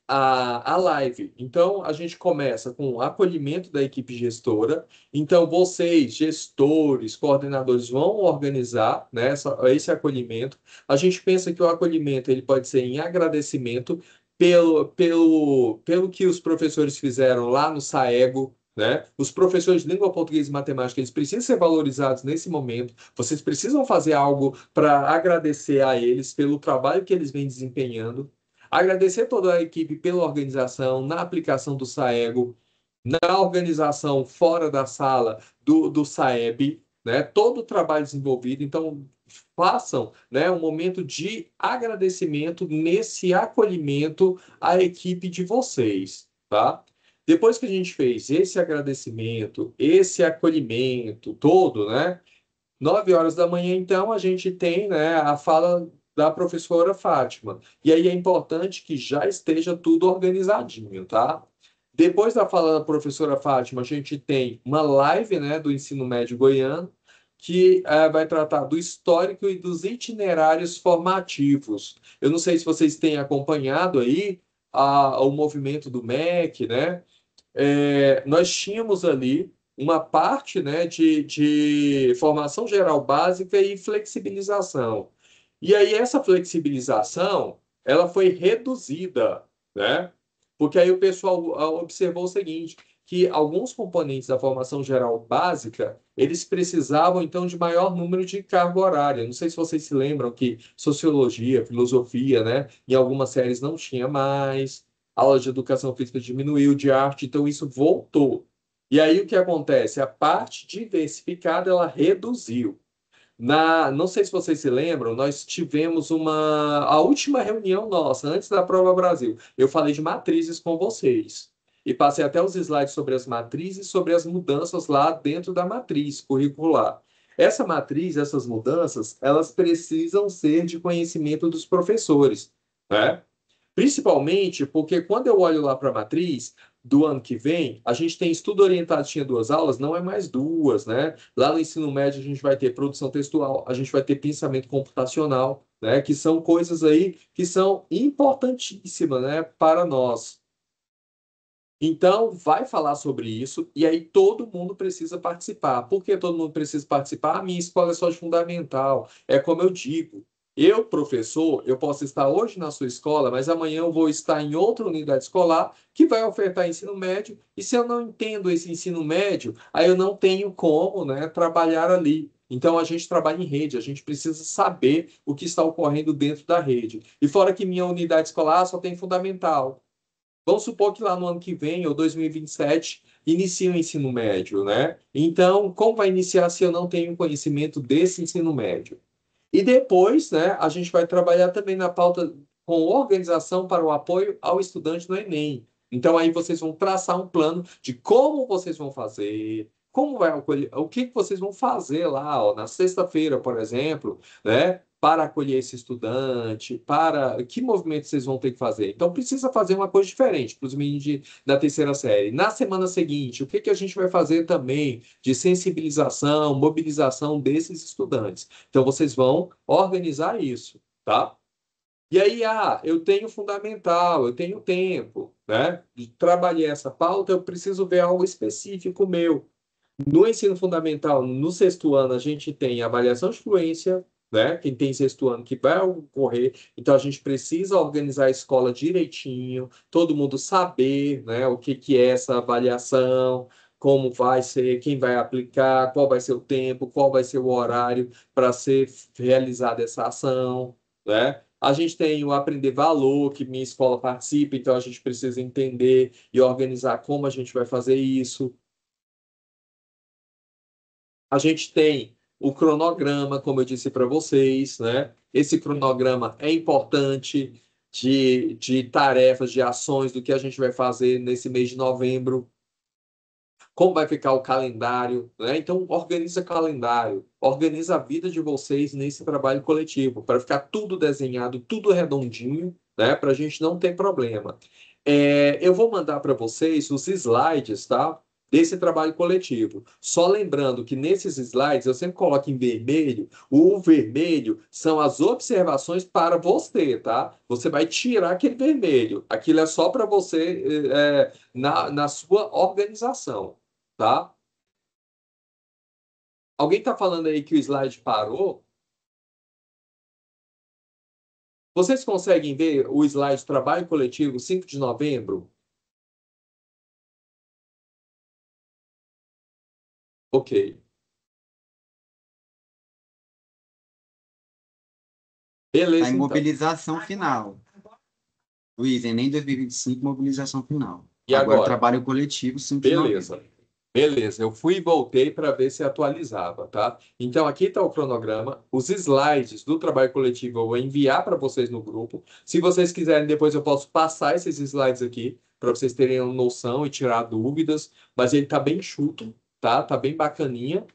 a live. Então, a gente começa com o acolhimento da equipe gestora. Então, vocês, gestores, coordenadores, vão organizar, né, esse acolhimento. A gente pensa que o acolhimento ele pode ser em agradecimento pelo que os professores fizeram lá no SAEGO, né? Os professores de língua portuguesa e matemática, eles precisam ser valorizados nesse momento. Vocês precisam fazer algo para agradecer a eles pelo trabalho que eles vêm desempenhando. Agradecer toda a equipe pela organização, na aplicação do SAEGO, na organização fora da sala do SAEB, né? Todo o trabalho desenvolvido. Então, façam, né, um momento de agradecimento nesse acolhimento à equipe de vocês, tá? Depois que a gente fez esse agradecimento, esse acolhimento todo, né? 9 horas da manhã, então, a gente tem, né, a fala da professora Fátima. E aí é importante que já esteja tudo organizadinho, tá? Depois da fala da professora Fátima, a gente tem uma live, né, do ensino médio goiano, que vai tratar do histórico e dos itinerários formativos. Eu não sei se vocês têm acompanhado aí o movimento do MEC, né? Nós tínhamos ali uma parte, né, de formação geral básica e flexibilização. E aí essa flexibilização, ela foi reduzida, né? Porque aí o pessoal observou o seguinte, que alguns componentes da formação geral básica, eles precisavam então de maior número de carga horária. Não sei se vocês se lembram que sociologia, filosofia, né, em algumas séries não tinha mais, a aula de educação física diminuiu, de arte, então isso voltou. E aí o que acontece? A parte diversificada ela reduziu. Não sei se vocês se lembram, nós tivemos a última reunião nossa, antes da Prova Brasil. Eu falei de matrizes com vocês. E passei até os slides sobre as matrizes, sobre as mudanças lá dentro da matriz curricular. Essa matriz, essas mudanças, elas precisam ser de conhecimento dos professores, né? Principalmente porque quando eu olho lá para a matriz do ano que vem, a gente tem estudo orientado, tinha 2 aulas, não é mais 2, né? Lá no ensino médio a gente vai ter produção textual, a gente vai ter pensamento computacional, né? Que são coisas aí que são importantíssimas, né, para nós. Então, vai falar sobre isso e aí todo mundo precisa participar. Por que todo mundo precisa participar? A minha escola é só de fundamental. É como eu digo. Eu, professor, eu posso estar hoje na sua escola, mas amanhã eu vou estar em outra unidade escolar que vai ofertar ensino médio. E se eu não entendo esse ensino médio, aí eu não tenho como, né, trabalhar ali. Então, a gente trabalha em rede, a gente precisa saber o que está ocorrendo dentro da rede. E fora que minha unidade escolar só tem fundamental. Vamos supor que lá no ano que vem, ou 2027, inicie o ensino médio, né? Então, como vai iniciar se eu não tenho conhecimento desse ensino médio? E depois, né, a gente vai trabalhar também na pauta com organização para o apoio ao estudante no Enem. Então, aí vocês vão traçar um plano de como vocês vão fazer, como vai acolher, o que que vocês vão fazer lá, ó, na sexta-feira, por exemplo, né? Para acolher esse estudante, para que movimento vocês vão ter que fazer. Então, precisa fazer uma coisa diferente para os meninos da terceira série. Na semana seguinte, o que que a gente vai fazer também de sensibilização, mobilização desses estudantes? Então, vocês vão organizar isso, tá? E aí, eu tenho fundamental, eu tenho tempo, né? De trabalhar essa pauta, eu preciso ver algo específico meu. No ensino fundamental, no sexto ano, a gente tem avaliação de fluência, né? Quem tem sexto ano que vai ocorrer. Então, a gente precisa organizar a escola direitinho, todo mundo saber, né, o que que é essa avaliação, como vai ser, quem vai aplicar, qual vai ser o tempo, qual vai ser o horário para ser realizada essa ação, né? A gente tem o Aprender Valor, que minha escola participa, então a gente precisa entender e organizar como a gente vai fazer isso. A gente tem o cronograma, como eu disse para vocês, né? Esse cronograma é importante de tarefas, de ações, do que a gente vai fazer nesse mês de novembro, como vai ficar o calendário, né? Então, organiza calendário, organiza a vida de vocês nesse trabalho coletivo, para ficar tudo desenhado, tudo redondinho, né? Para a gente não ter problema. Eu vou mandar para vocês os slides, tá? Desse trabalho coletivo. Só lembrando que nesses slides eu sempre coloco em vermelho. O vermelho são as observações para você, tá? Você vai tirar aquele vermelho. Aquilo é só para você na sua organização, tá? Alguém está falando aí que o slide parou? Vocês conseguem ver o slide Trabalho Coletivo 5 de novembro? Ok. Está em Beleza, então. mobilização final. Luiz, Enem 2025, mobilização final. E Agora, agora? trabalho coletivo, 5 de novembro. Beleza. Beleza, eu fui e voltei para ver se atualizava, tá? Então, aqui está o cronograma. Os slides do trabalho coletivo eu vou enviar para vocês no grupo. Se vocês quiserem, depois eu posso passar esses slides aqui para vocês terem uma noção e tirar dúvidas. Mas ele está bem chuto, tá? Tá bem bacaninha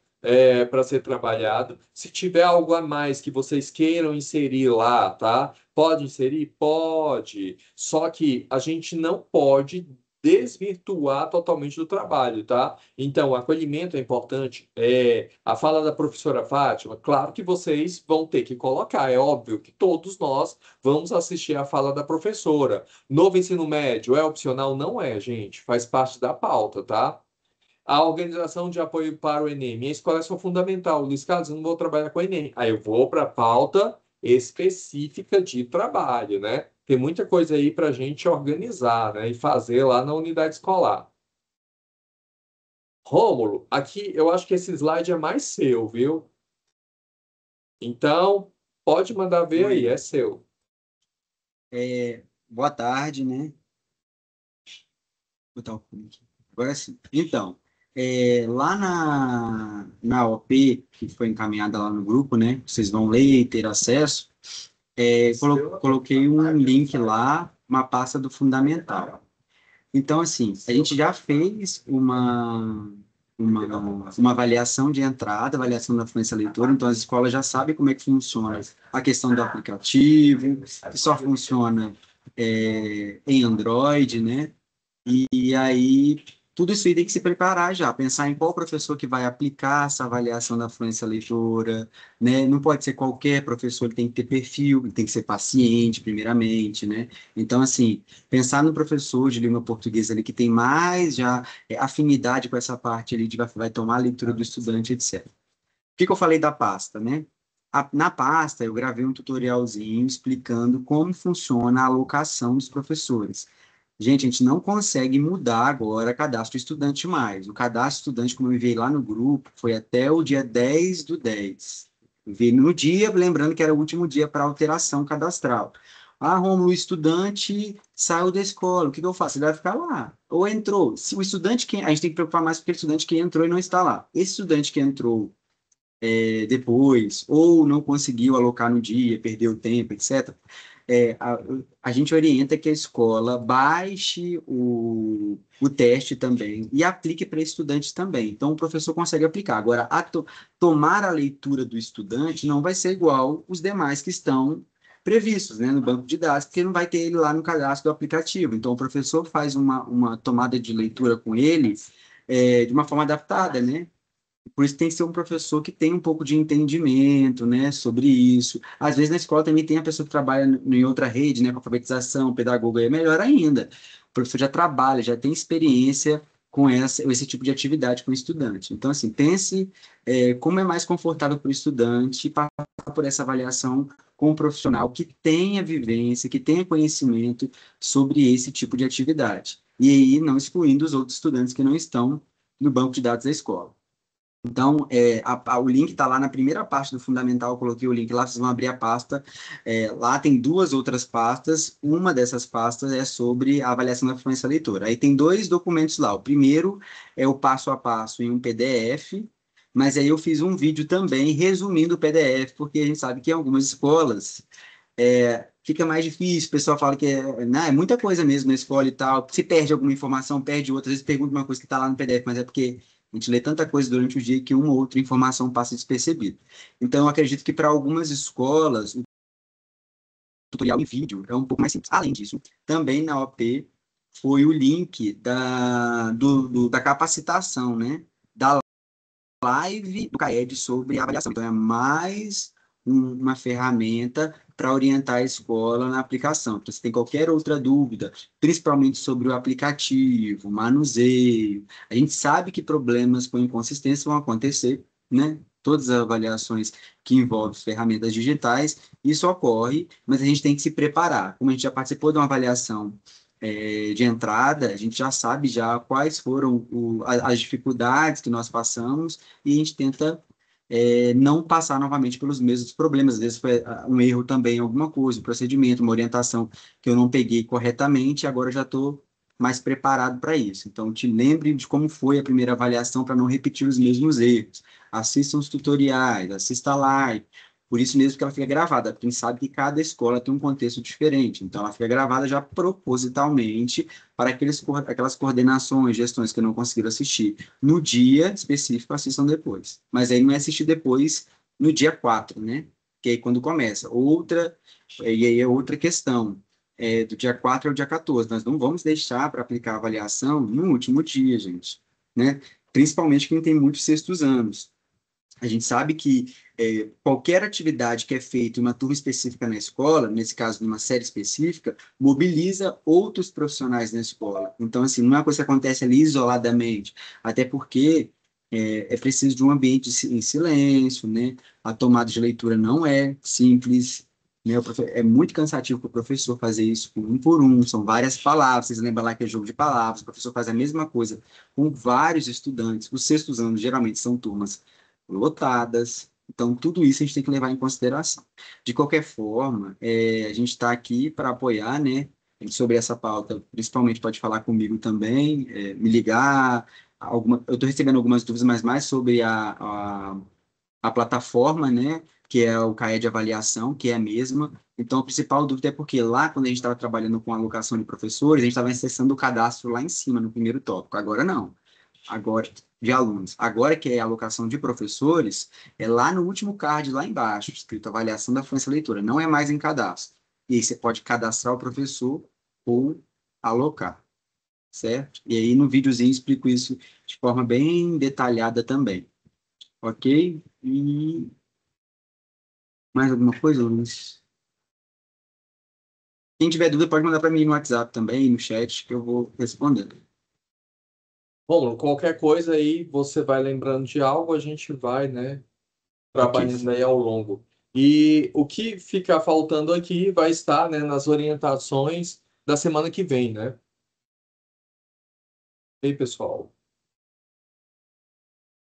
para ser trabalhado. Se tiver algo a mais que vocês queiram inserir lá, tá? Pode inserir? Pode. Só que a gente não pode desvirtuar totalmente do trabalho, tá? Então, o acolhimento é importante. A fala da professora Fátima, claro que vocês vão ter que colocar. É óbvio que todos nós vamos assistir a fala da professora. Novo ensino médio é opcional? Não é, gente. Faz parte da pauta, tá? A organização de apoio para o Enem. Minha escola é só fundamental. Luiz Carlos, eu não vou trabalhar com o Enem. Aí eu vou para a pauta específica de trabalho, né? Tem muita coisa aí para a gente organizar, né? E fazer lá na unidade escolar. Rômulo, aqui eu acho que esse slide é mais seu, viu? Então, pode mandar ver aí, é seu. Boa tarde, né? Vou botar o fone aqui. Agora sim. Então, lá na OP, que foi encaminhada lá no grupo, né? Vocês vão ler e ter acesso. Coloquei um link lá, uma pasta do Fundamental. Então, assim, a gente já fez uma avaliação de entrada, avaliação da fluência leitora, então as escolas já sabem como é que funciona a questão do aplicativo, que só funciona em Android, né? E aí, tudo isso aí tem que se preparar já, pensar em qual professor que vai aplicar essa avaliação da fluência leitora, né? Não pode ser qualquer professor, ele tem que ter perfil, ele tem que ser paciente, primeiramente, né? Então, assim, pensar no professor de língua portuguesa ali que tem mais já afinidade com essa parte ali, vai tomar a leitura do estudante, etc. O que eu falei da pasta, né? Na pasta, eu gravei um tutorialzinho explicando como funciona a alocação dos professores. Gente, a gente não consegue mudar agora cadastro estudante mais. O cadastro estudante, como eu enviei lá no grupo, foi até o dia 10/10. Enviei no dia, lembrando que era o último dia para alteração cadastral. Ah, Romulo, o estudante saiu da escola, o que eu faço? Ele vai ficar lá. Ou entrou. Se o estudante que... A gente tem que preocupar mais com aquele estudante que entrou e não está lá. Esse estudante que entrou depois, ou não conseguiu alocar no dia, perdeu tempo, etc., a gente orienta que a escola baixe o teste também e aplique para estudantes também. Então, o professor consegue aplicar. Agora, tomar a leitura do estudante não vai ser igual os demais que estão previstos, né, no banco de dados, porque não vai ter ele lá no cadastro do aplicativo. Então, o professor faz uma tomada de leitura com ele de uma forma adaptada, né? Por isso tem que ser um professor que tem um pouco de entendimento, né, sobre isso. Às vezes na escola também tem a pessoa que trabalha em outra rede, né, com alfabetização, pedagogo, aí é melhor ainda. O professor já trabalha, já tem experiência com esse tipo de atividade com o estudante. Então, assim, pense como é mais confortável para o estudante passar por essa avaliação com um profissional que tenha vivência, que tenha conhecimento sobre esse tipo de atividade. E aí, não excluindo os outros estudantes que não estão no banco de dados da escola. Então, o link está lá na primeira parte do fundamental, eu coloquei o link lá, vocês vão abrir a pasta. Lá tem duas outras pastas, uma dessas pastas é sobre a avaliação da fluência leitora. Aí tem dois documentos lá, o primeiro é o passo a passo em um PDF, mas aí eu fiz um vídeo também resumindo o PDF, porque a gente sabe que em algumas escolas fica mais difícil, o pessoal fala que é muita coisa mesmo na escola e tal, se perde alguma informação, perde outra, às vezes pergunta uma coisa que está lá no PDF, mas é porque a gente lê tanta coisa durante o dia que uma ou outra informação passa despercebida. Então, eu acredito que para algumas escolas, o tutorial em vídeo é um pouco mais simples. Além disso, também na OP foi o link da capacitação, né? Da live do CAED sobre avaliação. Então, é mais uma ferramenta para orientar a escola na aplicação. Então, se tem qualquer outra dúvida, principalmente sobre o aplicativo, manuseio, a gente sabe que problemas com inconsistência vão acontecer, né? Todas as avaliações que envolvem ferramentas digitais, isso ocorre, mas a gente tem que se preparar. Como a gente já participou de uma avaliação de entrada, a gente já sabe já quais foram as dificuldades que nós passamos e a gente tenta não passar novamente pelos mesmos problemas. Às vezes foi um erro também, alguma coisa, um procedimento, uma orientação que eu não peguei corretamente, e agora eu já estou mais preparado para isso. Então, te lembre de como foi a primeira avaliação para não repetir os mesmos erros. Assista os tutoriais, assista a live. Por isso mesmo que ela fica gravada, porque a gente sabe que cada escola tem um contexto diferente. Então, ela fica gravada já propositalmente para aquelas coordenações, gestões que não conseguiram assistir no dia específico, assistam depois. Mas aí não é assistir depois no dia 4, né? Que é quando começa. E aí é outra questão. Do dia 4 ao dia 14. Nós não vamos deixar para aplicar a avaliação no último dia, gente. Né? Principalmente quem tem muitos sextos anos. A gente sabe que qualquer atividade que é feita em uma turma específica na escola, nesse caso, numa série específica, mobiliza outros profissionais na escola. Então, assim, não é uma coisa que acontece ali isoladamente, até porque é preciso de um ambiente em silêncio, né? A tomada de leitura não é simples, né? É muito cansativo para o professor fazer isso por um, são várias palavras, vocês lembram lá que é jogo de palavras, o professor faz a mesma coisa com vários estudantes. Os sextos anos, geralmente, são turmas lotadas. Então, tudo isso a gente tem que levar em consideração. De qualquer forma, a gente está aqui para apoiar, né? Sobre essa pauta, principalmente pode falar comigo também, me ligar. Eu estou recebendo algumas dúvidas, mas mais sobre a plataforma, né? Que é o CAE de avaliação, que é a mesma. Então, a principal dúvida é porque lá, quando a gente estava trabalhando com alocação de professores, a gente estava acessando o cadastro lá em cima, no primeiro tópico. Agora não. Agora, de alunos. Agora que é a alocação de professores, é lá no último card, lá embaixo, escrito avaliação da fluência leitora. Não é mais em cadastro. E aí você pode cadastrar o professor ou alocar, certo? E aí no videozinho eu explico isso de forma bem detalhada também. Ok? E mais alguma coisa, Luiz? Quem tiver dúvida pode mandar para mim no WhatsApp também, no chat, que eu vou respondendo. Bom, qualquer coisa aí, você vai lembrando de algo, a gente vai, né, Ok. trabalhando aí ao longo. E o que ficar faltando aqui vai estar, né, nas orientações da semana que vem, né? E aí, pessoal?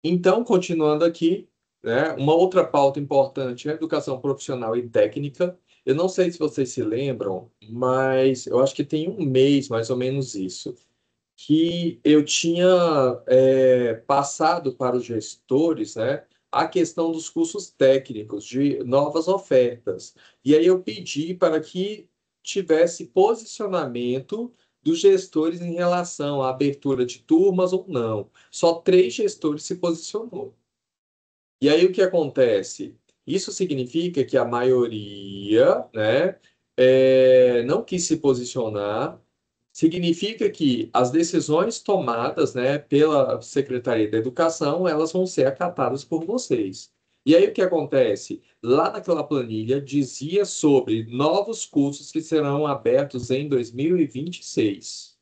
Então, continuando aqui, né, uma outra pauta importante é educação profissional e técnica. Eu não sei se vocês se lembram, mas eu acho que tem um mês, mais ou menos isso, que eu tinha passado para os gestores, né, a questão dos cursos técnicos, de novas ofertas. E aí eu pedi para que tivesse posicionamento dos gestores em relação à abertura de turmas ou não. Só 3 gestores se posicionou. E aí o que acontece? Isso significa que a maioria, né, não quis se posicionar. Significa que as decisões tomadas, né, pela Secretaria da Educação, elas vão ser acatadas por vocês. E aí o que acontece? Lá naquela planilha dizia sobre novos cursos que serão abertos em 2026.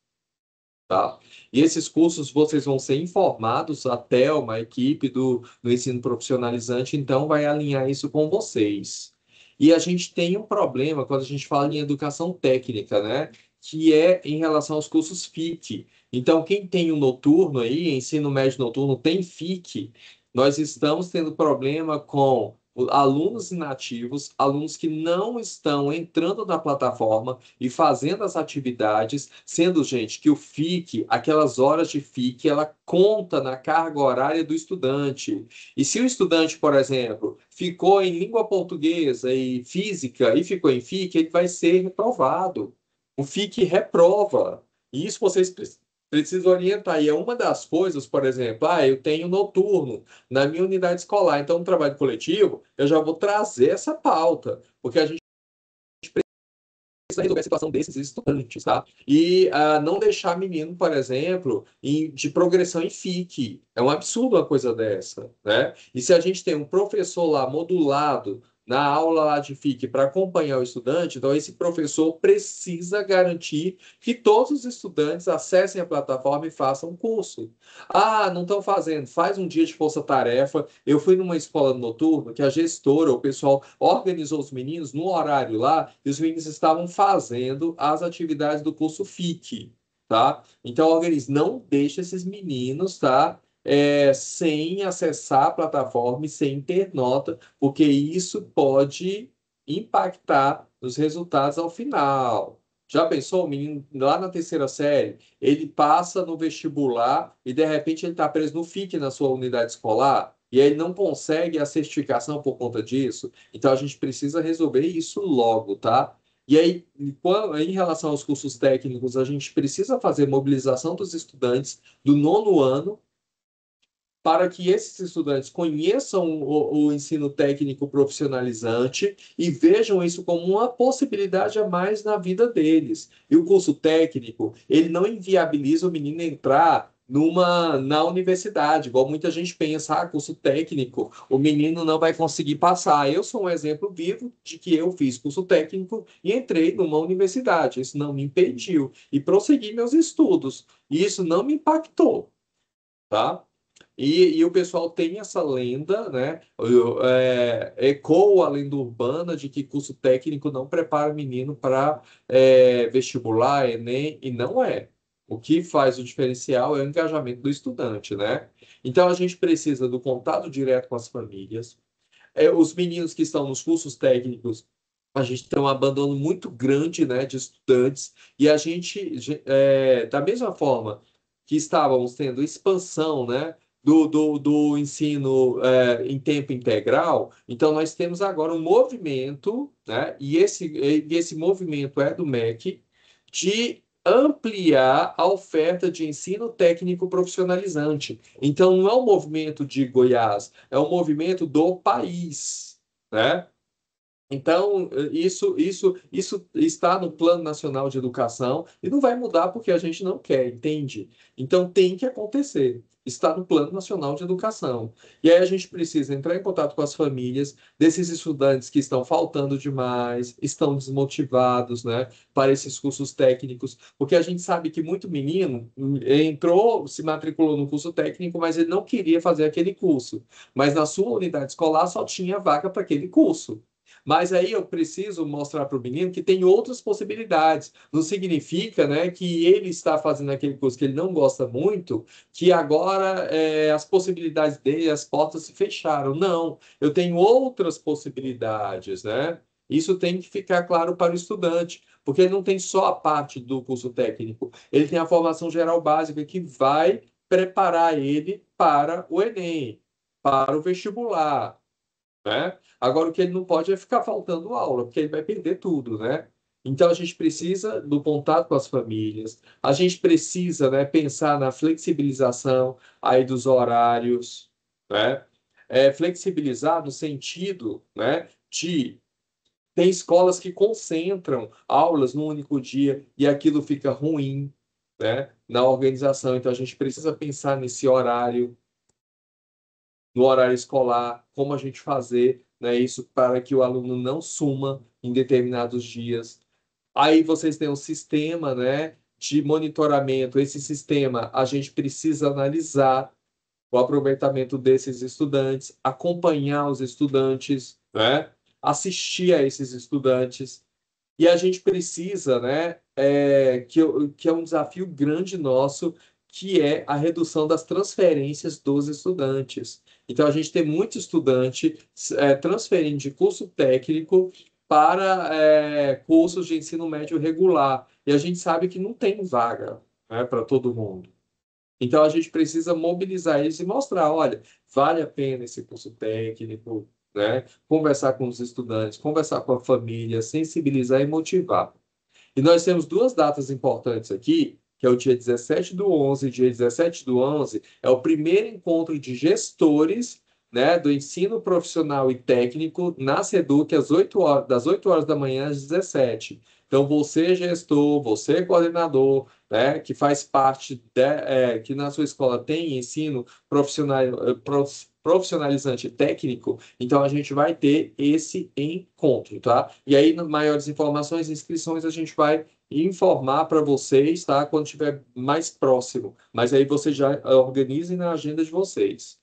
Tá? E esses cursos vocês vão ser informados, até uma equipe do ensino profissionalizante, então vai alinhar isso com vocês. E a gente tem um problema quando a gente fala em educação técnica, né? que é em relação aos cursos FIC. Então, quem tem o noturno aí, ensino médio noturno, tem FIC, nós estamos tendo problema com alunos inativos, alunos que não estão entrando na plataforma e fazendo as atividades, sendo, gente, que o FIC, aquelas horas de FIC, ela conta na carga horária do estudante. E se o estudante, por exemplo, ficou em língua portuguesa e física e ficou em FIC, ele vai ser reprovado. O FIC reprova. E isso vocês precisam orientar. E é uma das coisas, por exemplo, eu tenho noturno na minha unidade escolar, então no trabalho coletivo, eu já vou trazer essa pauta, porque a gente precisa resolver a situação desses estudantes, tá? E não deixar menino, por exemplo, de progressão em FIC. É um absurdo uma coisa dessa, né? E se a gente tem um professor lá modulado na aula lá de FIC para acompanhar o estudante, então esse professor precisa garantir que todos os estudantes acessem a plataforma e façam o curso. Não estão fazendo, faz um dia de força-tarefa. Eu fui numa escola noturna que a gestora, o pessoal organizou os meninos no horário lá, e os meninos estavam fazendo as atividades do curso FIC, tá? Então, organize, não deixe esses meninos, tá? Sem acessar a plataforma e sem ter nota, porque isso pode impactar nos resultados ao final. Já pensou, o menino lá na terceira série, ele passa no vestibular e de repente ele está preso no FIC na sua unidade escolar e aí ele não consegue a certificação por conta disso? Então a gente precisa resolver isso logo, tá? E aí, em relação aos cursos técnicos, a gente precisa fazer mobilização dos estudantes do nono ano para que esses estudantes conheçam o ensino técnico profissionalizante e vejam isso como uma possibilidade a mais na vida deles. E o curso técnico, ele não inviabiliza o menino entrar na universidade, igual muita gente pensa, curso técnico, o menino não vai conseguir passar. Eu sou um exemplo vivo de que eu fiz curso técnico e entrei numa universidade. Isso não me impediu e prossegui meus estudos. E isso não me impactou, tá? E o pessoal tem essa lenda, né? Ecoa a lenda urbana de que curso técnico não prepara o menino para vestibular, Enem, e não é. O que faz o diferencial é o engajamento do estudante, né? Então a gente precisa do contato direto com as famílias. Os meninos que estão nos cursos técnicos, a gente tem um abandono muito grande, né, de estudantes, e a gente, da mesma forma que estávamos tendo expansão, né, do ensino em tempo integral, então nós temos agora um movimento, né, e esse movimento é do MEC, de ampliar a oferta de ensino técnico profissionalizante. Então, não é um movimento de Goiás, é um movimento do país, né? Então, isso está no Plano Nacional de Educação e não vai mudar porque a gente não quer, entende? Então, tem que acontecer. Está no Plano Nacional de Educação. E aí a gente precisa entrar em contato com as famílias desses estudantes que estão faltando demais, estão desmotivados, né, para esses cursos técnicos, porque a gente sabe que muito menino entrou, se matriculou no curso técnico, mas ele não queria fazer aquele curso. Mas na sua unidade escolar só tinha vaga para aquele curso. Mas aí eu preciso mostrar para o menino que tem outras possibilidades. Não significa, né, que ele está fazendo aquele curso que ele não gosta muito, que agora as possibilidades dele, as portas se fecharam. Não, eu tenho outras possibilidades, né? Isso tem que ficar claro para o estudante, porque ele não tem só a parte do curso técnico, ele tem a formação geral básica que vai preparar ele para o Enem, para o vestibular, né? Agora, o que ele não pode é ficar faltando aula, porque ele vai perder tudo, né? Então, a gente precisa do contato com as famílias, a gente precisa, né, pensar na flexibilização aí dos horários, né? Flexibilizar no sentido, né, de tem escolas que concentram aulas num único dia e aquilo fica ruim, né, na organização. Então, a gente precisa pensar nesse horário, no horário escolar, como a gente fazer, né, isso para que o aluno não suma em determinados dias. Aí vocês têm um sistema, né, de monitoramento. Esse sistema a gente precisa analisar o aproveitamento desses estudantes, acompanhar os estudantes, né, assistir a esses estudantes. E a gente precisa, né, que é um desafio grande nosso, que é a redução das transferências dos estudantes. Então, a gente tem muito estudante transferindo de curso técnico para cursos de ensino médio regular. E a gente sabe que não tem vaga, né, para todo mundo. Então, a gente precisa mobilizar eles e mostrar, olha, vale a pena esse curso técnico, né? Conversar com os estudantes, conversar com a família, sensibilizar e motivar. E nós temos duas datas importantes aqui, que é o dia 17/11 e dia 17/11, é o primeiro encontro de gestores, né, do ensino profissional e técnico na SEDUC às 8 horas, das 8 horas da manhã às 17. Então, você gestor, você coordenador, né, que faz parte, que na sua escola tem ensino profissional, profissionalizante técnico, então a gente vai ter esse encontro, tá? E aí, maiores informações, inscrições, a gente vai informar para vocês, tá? Quando estiver mais próximo. Mas aí vocês já organizem na agenda de vocês.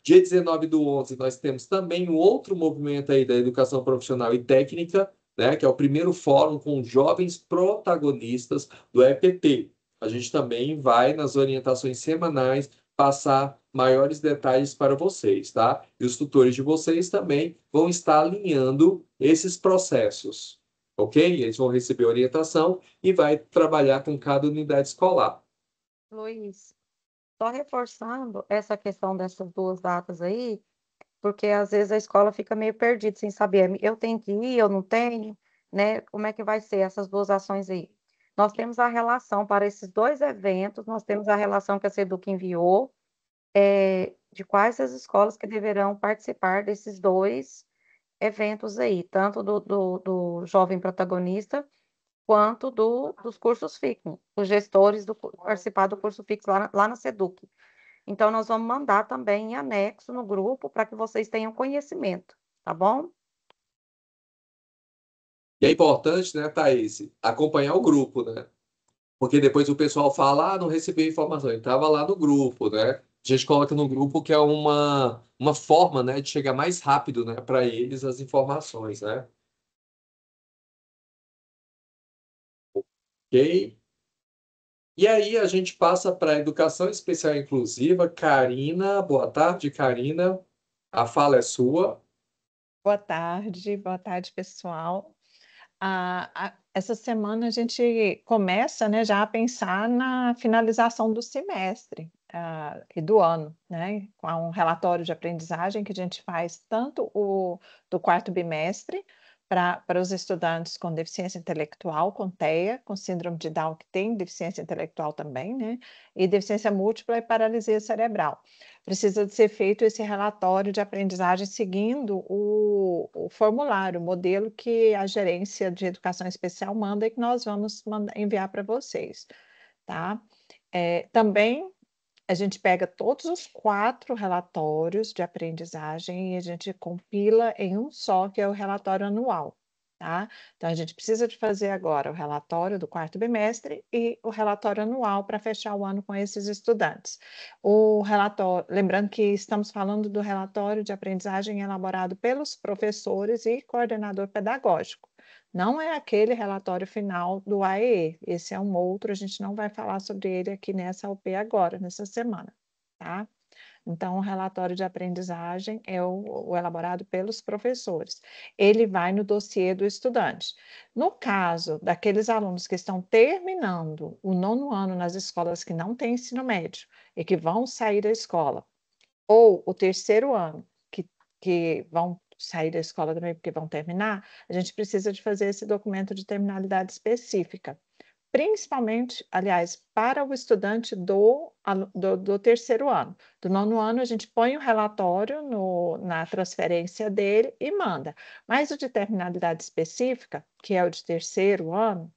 Dia 19/11, nós temos também um outro movimento aí da educação profissional e técnica, né? Que é o primeiro fórum com jovens protagonistas do EPT. A gente também vai, nas orientações semanais, passar maiores detalhes para vocês, tá? E os tutores de vocês também vão estar alinhando esses processos, ok? Eles vão receber orientação e vai trabalhar com cada unidade escolar. Luiz, só reforçando essa questão dessas duas datas aí, porque às vezes a escola fica meio perdida, sem saber, eu tenho que ir, eu não tenho, né? Como é que vai ser essas duas ações aí? Nós temos a relação para esses dois eventos, nós temos a relação que a SEDUC enviou, de quais as escolas que deverão participar desses dois eventos aí, tanto do jovem protagonista, quanto dos cursos fixos, os gestores participar do curso fixo lá na SEDUC. Então, nós vamos mandar também em anexo no grupo para que vocês tenham conhecimento, tá bom? E é importante, né, Thaís, acompanhar o grupo, né? Porque depois o pessoal fala, não recebi informação. Eu estava lá no grupo, né? A gente coloca no grupo que é uma forma, né, de chegar mais rápido, né, para eles as informações, né? Ok? E aí a gente passa para a educação especial inclusiva. Karina, boa tarde, Karina. A fala é sua. Boa tarde, pessoal. Essa semana a gente começa, né, já a pensar na finalização do semestre, e do ano, né, com um relatório de aprendizagem que a gente faz tanto o do quarto bimestre para os estudantes com deficiência intelectual, com TEA, com síndrome de Down, que tem deficiência intelectual também, né, e deficiência múltipla e paralisia cerebral. Precisa de ser feito esse relatório de aprendizagem seguindo o formulário, o modelo que a gerência de educação especial manda e que nós vamos enviar para vocês, tá? Também a gente pega todos os 4 relatórios de aprendizagem e a gente compila em um só, que é o relatório anual, tá? Então, a gente precisa de fazer agora o relatório do quarto bimestre e o relatório anual para fechar o ano com esses estudantes. O relatório, lembrando que estamos falando do relatório de aprendizagem elaborado pelos professores e coordenador pedagógico. Não é aquele relatório final do AEE, esse é um outro, a gente não vai falar sobre ele aqui nessa UP agora, nessa semana, tá? Então, o relatório de aprendizagem é o elaborado pelos professores. Ele vai no dossiê do estudante. No caso daqueles alunos que estão terminando o 9º ano nas escolas que não têm ensino médio e que vão sair da escola, ou o 3º ano, que vão sair da escola também porque vão terminar, a gente precisa de fazer esse documento de terminalidade específica, principalmente, aliás, para o estudante do 3º ano. Do 9º ano, a gente põe o relatório na transferência dele e manda. Mas o de terminalidade específica, que é o de 3º ano,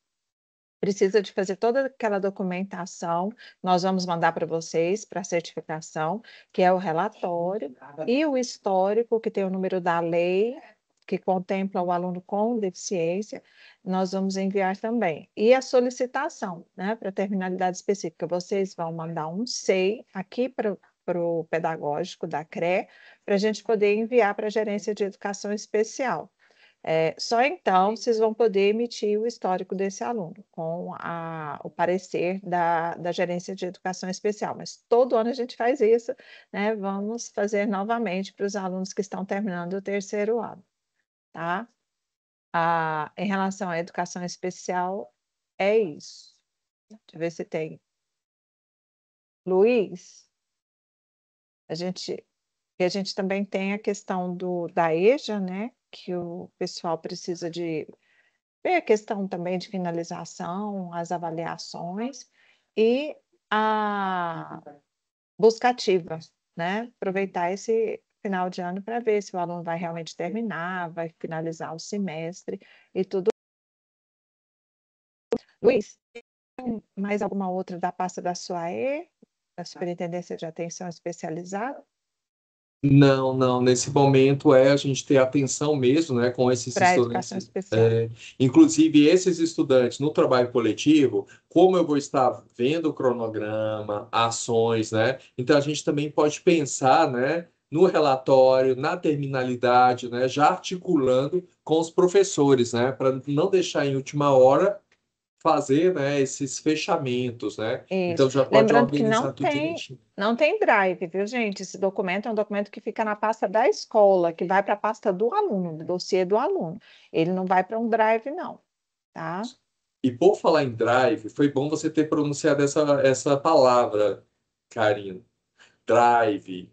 precisa de fazer toda aquela documentação, nós vamos mandar para vocês, para a certificação, que é o relatório, e o histórico, que tem o número da lei, que contempla o aluno com deficiência, nós vamos enviar também. E a solicitação, né, para terminalidade específica, vocês vão mandar um SEI aqui para o pedagógico da CRE, para a gente poder enviar para a gerência de educação especial. Só então vocês vão poder emitir o histórico desse aluno, com o parecer da Gerência de Educação Especial. Mas todo ano a gente faz isso, né? Vamos fazer novamente para os alunos que estão terminando o terceiro ano, tá? Em relação à educação especial, é isso. Deixa eu ver se tem. Luiz, a gente também tem a questão da EJA, né? Que o pessoal precisa de ver a questão também de finalização, as avaliações e a busca ativa, né? Aproveitar esse final de ano para ver se o aluno vai realmente terminar, vai finalizar o semestre e tudo. Luiz, tem mais alguma outra da pasta da SUAE, da Superintendência de Atenção Especializada, Não, não. Nesse momento a gente ter atenção mesmo, né, com esses para a educação estudantes. especial? Inclusive, esses estudantes no trabalho coletivo, como eu vou estar vendo o cronograma, ações, né? Então a gente também pode pensar, né, no relatório, na terminalidade, né, já articulando com os professores, né, para não deixar em última hora fazer, né, esses fechamentos, né? Isso. Então já pode Lembrando que organizar tudo direitinho. não tem drive, viu, gente? Esse documento é um documento que fica na pasta da escola, que vai para a pasta do aluno, do dossiê do aluno. Ele não vai para um drive, não, tá? E por falar em drive, foi bom você ter pronunciado essa palavra, Karina. Drive.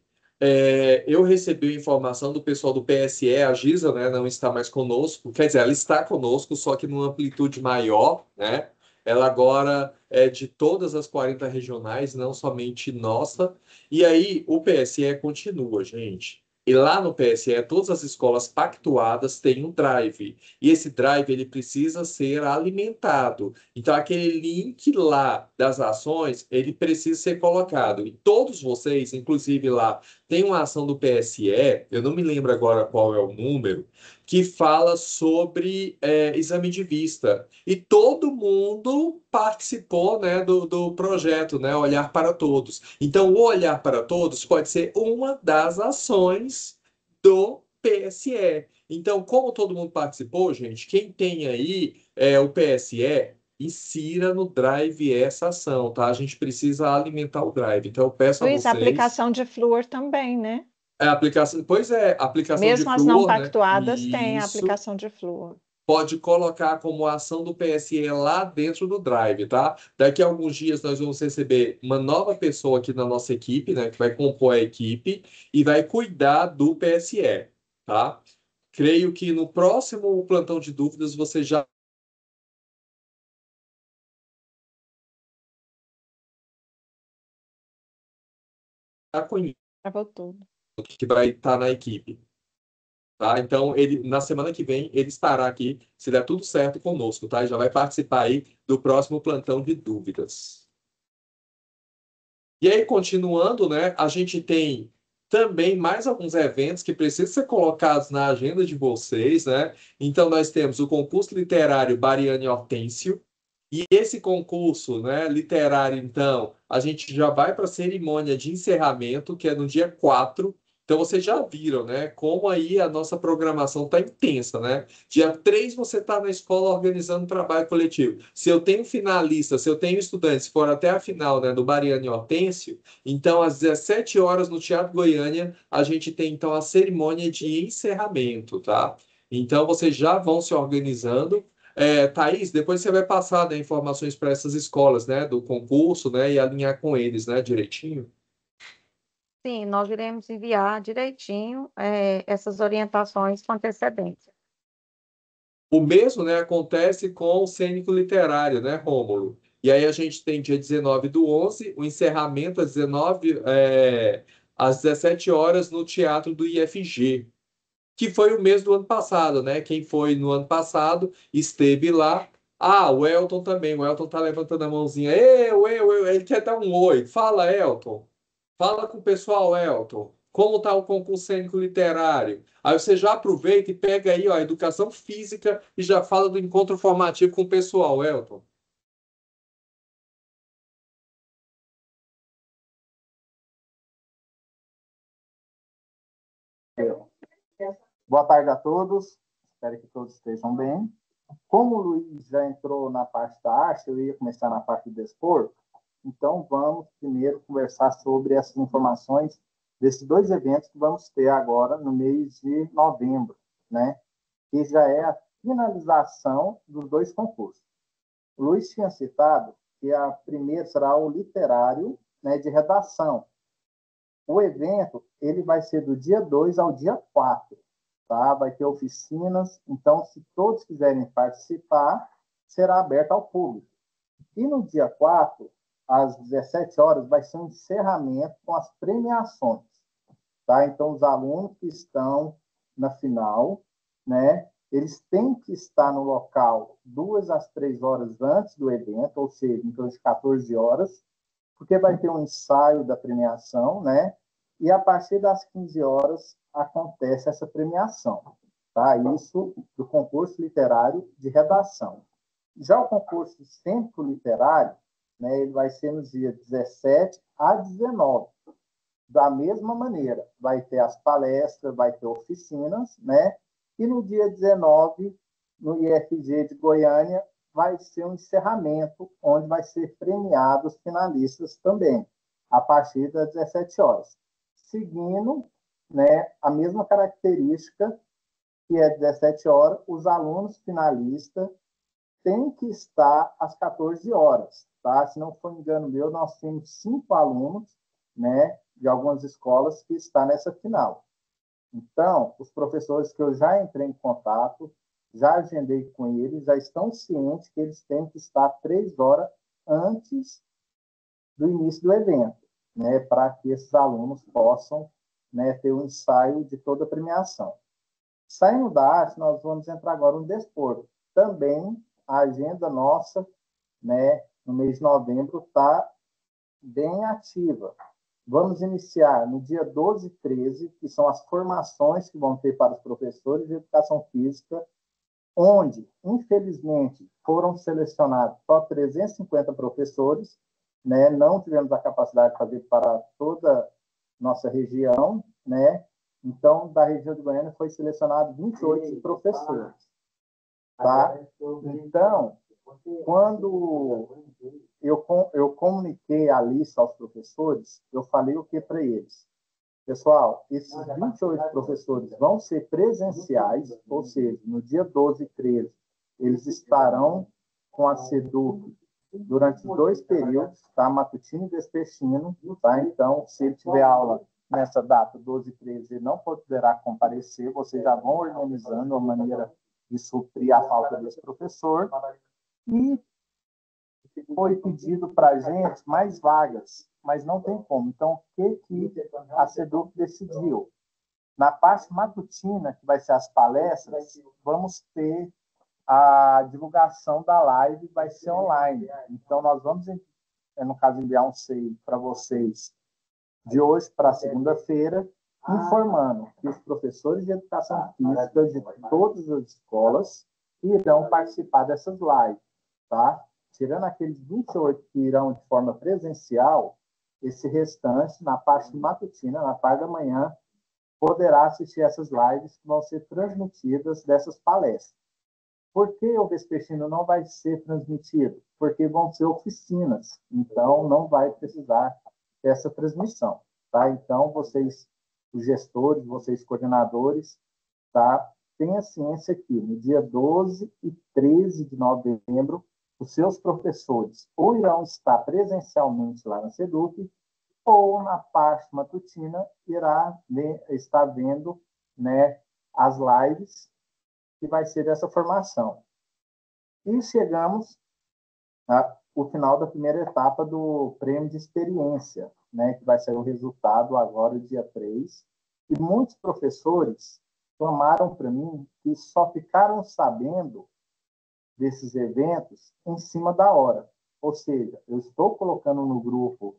Eu recebi informação do pessoal do PSE, a Giza, né, não está mais conosco. Quer dizer, ela está conosco, só que numa amplitude maior, né? Ela agora é de todas as 40 regionais, não somente nossa. E aí o PSE continua, gente. E lá no PSE, todas as escolas pactuadas têm um drive. E esse drive ele precisa ser alimentado. Então, aquele link lá das ações, ele precisa ser colocado. E todos vocês, inclusive lá, tem uma ação do PSE, eu não me lembro agora qual é o número, que fala sobre exame de vista. E todo mundo participou, né, do projeto, né, Olhar para Todos. Então, o Olhar para Todos pode ser uma das ações do PSE. Então, como todo mundo participou, gente, quem tem aí o PSE, insira no Drive essa ação, tá? A gente precisa alimentar o Drive. Então, eu peço a Luiz, a vocês. aplicação de flúor também, né? A aplicação, pois é, aplicação de Mesmo as não flúor, né? pactuadas têm a Isso. aplicação de flúor. Pode colocar como ação do PSE lá dentro do Drive, tá? Daqui a alguns dias nós vamos receber uma nova pessoa aqui na nossa equipe, né? Que vai compor a equipe e vai cuidar do PSE, tá? Creio que no próximo plantão de dúvidas você já conhece Travou tudo. que vai estar na equipe. Tá? Então, ele, na semana que vem, ele estará aqui, se der tudo certo, conosco, tá? Já vai participar aí do próximo plantão de dúvidas. E aí, continuando, né? A gente tem também mais alguns eventos que precisam ser colocados na agenda de vocês, né? Então, nós temos o concurso literário Bariane Hortêncio. E esse concurso, né, literário, então, a gente já vai para a cerimônia de encerramento, que é no dia 4. Então, vocês já viram, né, como aí a nossa programação está intensa, né? Dia 3 você está na escola organizando trabalho coletivo. Se eu tenho finalista, se eu tenho estudantes, se for até a final, né, do Bariane Hortêncio, então, às 17 horas no Teatro Goiânia, a gente tem, então, a cerimônia de encerramento, tá? Então, vocês já vão se organizando. Thaís, depois você vai passar, né, informações para essas escolas, né, do concurso, né, e alinhar com eles, né, direitinho. Sim, nós iremos enviar direitinho essas orientações com antecedência. O mesmo, né, acontece com o Cênico Literário, né, Rômulo? E aí a gente tem dia 19 do 11, o encerramento às 17 horas no Teatro do IFG, que foi o mês do ano passado, né? Quem foi no ano passado esteve lá. Ah, o Elton também. O Elton tá levantando a mãozinha. Ele quer dar um oi. Fala, Elton. Fala com o pessoal, Elton. Como tá o concurso cênico literário? Aí você já aproveita e pega aí, ó, a educação física e já fala do encontro formativo com o pessoal, Elton. Boa tarde a todos. Espero que todos estejam bem. Como o Luiz já entrou na parte da arte, eu ia começar na parte do desporto. Então, vamos primeiro conversar sobre essas informações desses dois eventos que vamos ter agora no mês de novembro, né? Que já é a finalização dos dois concursos. O Luiz tinha citado que a primeira será o literário, né, de redação. O evento ele vai ser do dia 2 ao dia 4, tá? Vai ter oficinas, então, se todos quiserem participar, será aberto ao público. E no dia 4, às 17 horas, vai ser um encerramento com as premiações, tá? Então, os alunos que estão na final, né, eles têm que estar no local 2 às 3 horas antes do evento, ou seja, em torno de 14 horas, porque vai ter um ensaio da premiação, né? E a partir das 15 horas acontece essa premiação, tá? Isso do concurso literário de redação. Já o concurso cênico literário, né, ele vai ser no dia 17 a 19. Da mesma maneira, vai ter as palestras, vai ter oficinas, né? E no dia 19, no IFG de Goiânia, vai ser um encerramento, onde vai ser premiados os finalistas também, a partir das 17 horas. Seguindo, né, a mesma característica, que é 17 horas, os alunos finalistas têm que estar às 14 horas, tá? Se não for engano meu, nós temos 5 alunos, né, de algumas escolas que estão nessa final. Então, os professores que eu já entrei em contato, já agendei com eles, já estão cientes que eles têm que estar 3 horas antes do início do evento, né, para que esses alunos possam, né, ter o ensaio de toda a premiação. Saindo da arte, nós vamos entrar agora no desporto. Também a agenda nossa, né, no mês de novembro está bem ativa. Vamos iniciar no dia 12 e 13, que são as formações que vão ter para os professores de educação física, onde, infelizmente, foram selecionados só 350 professores, né? Não tivemos a capacidade de fazer para toda a nossa região, né? Então, da região de Goiânia foi selecionado 28 professores, tá? Então, quando eu comuniquei a lista aos professores, eu falei o que para eles? Pessoal, esses 28 professores vão ser presenciais, ou seja, no dia 12 e 13, eles estarão com a SEDUC durante 2 períodos, tá? Matutino e vespertino, tá? Então, se ele tiver aula nessa data, 12 e 13, ele não poderá comparecer, vocês já vão organizando a maneira de suprir a falta desse professor. E foi pedido para a gente mais vagas, mas não tem como. Então, o que a SEDUC decidiu? Na parte matutina, que vai ser as palestras, vamos ter a divulgação da live, vai ser online. Então, nós vamos, no caso, enviar um e-mail para vocês de hoje para segunda-feira, informando que os professores de educação física de todas as escolas irão participar dessas lives, tá? Tirando aqueles 28 que irão de forma presencial, esse restante, na parte matutina, na parte da manhã, poderá assistir essas lives que vão ser transmitidas dessas palestras. Por que o vespertino não vai ser transmitido? Porque vão ser oficinas, então não vai precisar dessa transmissão, tá? Então, vocês, os gestores, vocês coordenadores, tá? Tenha ciência que no dia 12 e 13 de novembro, os seus professores ou irão estar presencialmente lá na SEDUC, ou na parte matutina irá estar vendo, né, as lives que vai ser dessa formação. E chegamos ao final da primeira etapa do prêmio de experiência, né, que vai ser o resultado agora, dia 3. E muitos professores clamaram para mim que só ficaram sabendo desses eventos em cima da hora. Ou seja, eu estou colocando no grupo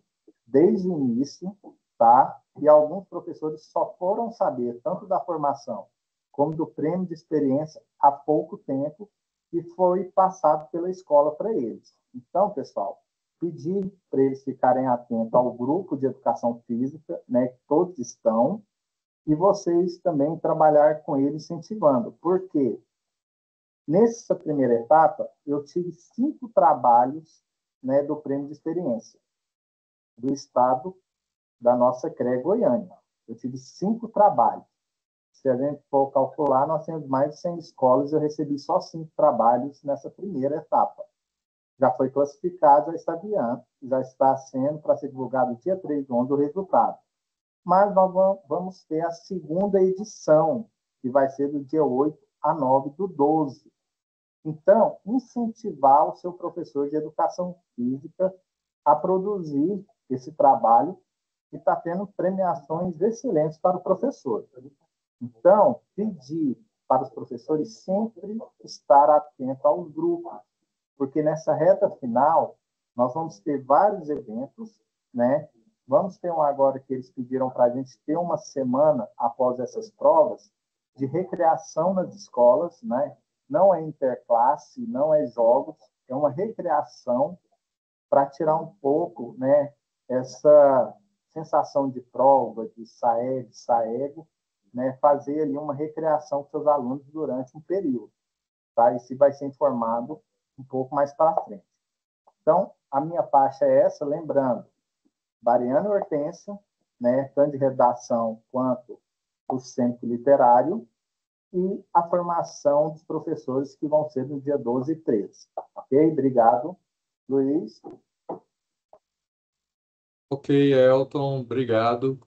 desde o início, tá? E alguns professores só foram saber tanto da formação como do prêmio de experiência há pouco tempo e foi passado pela escola para eles. Então, pessoal, pedir para eles ficarem atentos ao grupo de educação física, né, que todos estão, e vocês também trabalhar com eles incentivando. Por quê? Nessa primeira etapa, eu tive 5 trabalhos, né, do Prêmio de Experiência do Estado da nossa CRE Goiânia. Eu tive 5 trabalhos. Se a gente for calcular, nós temos mais de 100 escolas, eu recebi só 5 trabalhos nessa primeira etapa. Já foi classificado, já está sendo para ser divulgado dia 3 de 11 o resultado. Mas nós vamos ter a segunda edição, que vai ser do dia 8 a 9 do 12. Então, incentivar o seu professor de educação física a produzir esse trabalho e está tendo premiações excelentes para o professor. Então, pedir para os professores sempre estar atentos aos grupos, porque nessa reta final nós vamos ter vários eventos, né? Vamos ter um agora que eles pediram para a gente ter uma semana após essas provas de recreação nas escolas, né? Não é interclasse, não é jogos, é uma recreação para tirar um pouco, né, essa sensação de prova, de saego, né, fazer ali uma recreação com seus alunos durante um período. Tá? Isso vai ser informado um pouco mais para frente. Então, a minha faixa é essa, lembrando, Bariana e Hortência, né, tanto de redação quanto o centro literário, e a formação dos professores que vão ser no dia 12 e 13. Ok? Obrigado, Luiz. Ok, Elton, obrigado.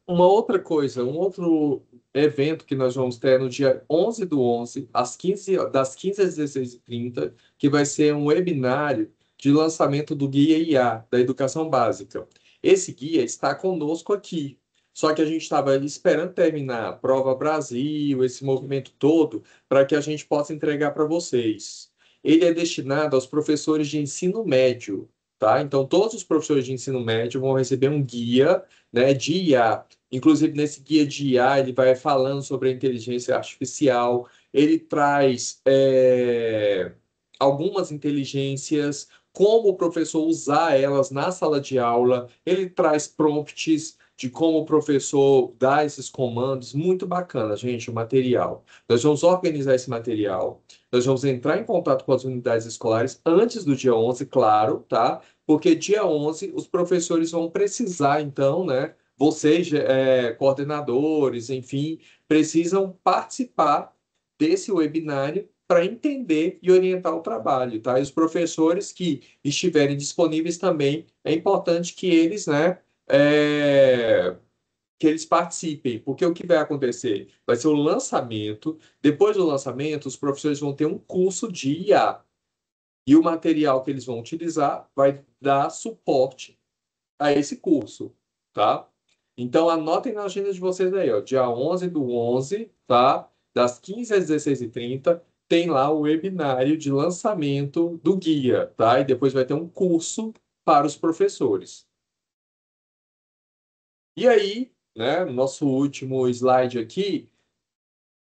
Uma outra coisa, um outro evento que nós vamos ter no dia 11 do 11, das 15 às 16h30, que vai ser um webinário de lançamento do Guia IA, da Educação Básica. Esse guia está conosco aqui, só que a gente estava esperando terminar a Prova Brasil, esse movimento todo, para que a gente possa entregar para vocês. Ele é destinado aos professores de ensino médio, tá? Então, todos os professores de ensino médio vão receber um guia, né, de IA. Inclusive, nesse guia de IA, ele vai falando sobre a inteligência artificial, ele traz algumas inteligências, como o professor usar elas na sala de aula, ele traz prompts de como o professor dá esses comandos, muito bacana, gente, o material. Nós vamos organizar esse material, nós vamos entrar em contato com as unidades escolares antes do dia 11, claro, tá? Porque dia 11 os professores vão precisar, então, né? Vocês, coordenadores, enfim, precisam participar desse webinário para entender e orientar o trabalho, tá? E os professores que estiverem disponíveis também, é importante que eles, né, que eles participem, porque o que vai acontecer? Vai ser o lançamento, depois do lançamento, os professores vão ter um curso de IA, e o material que eles vão utilizar vai dar suporte a esse curso, tá? Então, anotem na agenda de vocês aí, ó, dia 11 do 11, tá? Das 15 às 16h30, tem lá o webinário de lançamento do guia, tá? E depois vai ter um curso para os professores. E aí, né, nosso último slide aqui,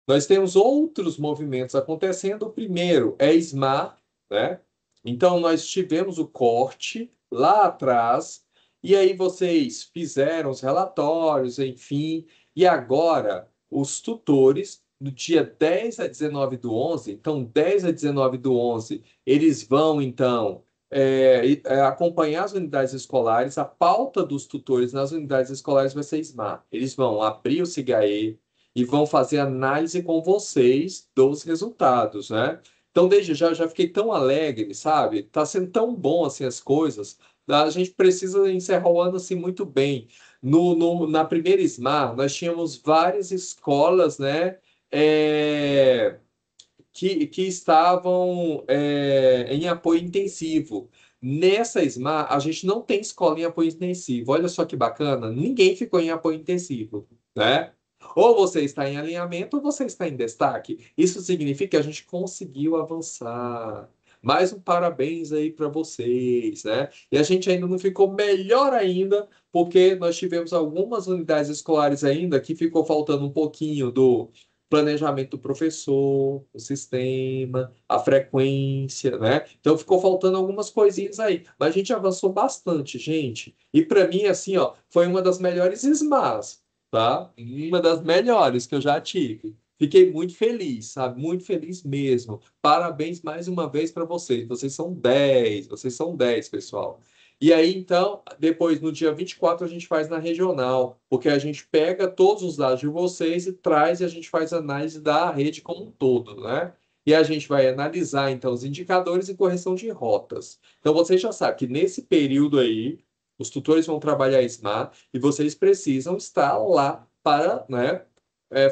nós temos outros movimentos acontecendo. O primeiro é SMAR, né? Então, nós tivemos o corte lá atrás, e aí vocês fizeram os relatórios, enfim, e agora os tutores, do dia 10 a 19 do 11, então 10 a 19 do 11, eles vão, então, acompanhar as unidades escolares. A pauta dos tutores nas unidades escolares vai ser SMAR. Eles vão abrir o SIGAE, e vão fazer análise com vocês dos resultados, né? Então, desde já fiquei tão alegre, sabe? Tá sendo tão bom, assim, as coisas. A gente precisa encerrar o ano, assim, muito bem. Na primeira SMAR, nós tínhamos várias escolas, né? Que estavam em apoio intensivo. Nessa SMAR, a gente não tem escola em apoio intensivo. Olha só que bacana, ninguém ficou em apoio intensivo, né? Ou você está em alinhamento ou você está em destaque. Isso significa que a gente conseguiu avançar. Mais um parabéns aí para vocês, né? E a gente ainda não ficou melhor ainda, porque nós tivemos algumas unidades escolares ainda que ficou faltando um pouquinho do planejamento do professor, o sistema, a frequência, né? Então ficou faltando algumas coisinhas aí, mas a gente avançou bastante, gente. E para mim, assim, ó, foi uma das melhores SMAs, tá? Uma das melhores que eu já tive. Fiquei muito feliz, sabe? Muito feliz mesmo. Parabéns mais uma vez para vocês. Vocês são 10, pessoal. E aí, então, depois, no dia 24 a gente faz na regional, porque a gente pega todos os dados de vocês e traz e a gente faz análise da rede como um todo, né? E a gente vai analisar, então, os indicadores e correção de rotas. Então, vocês já sabem que nesse período aí, os tutores vão trabalhar Smart e vocês precisam estar lá para, né,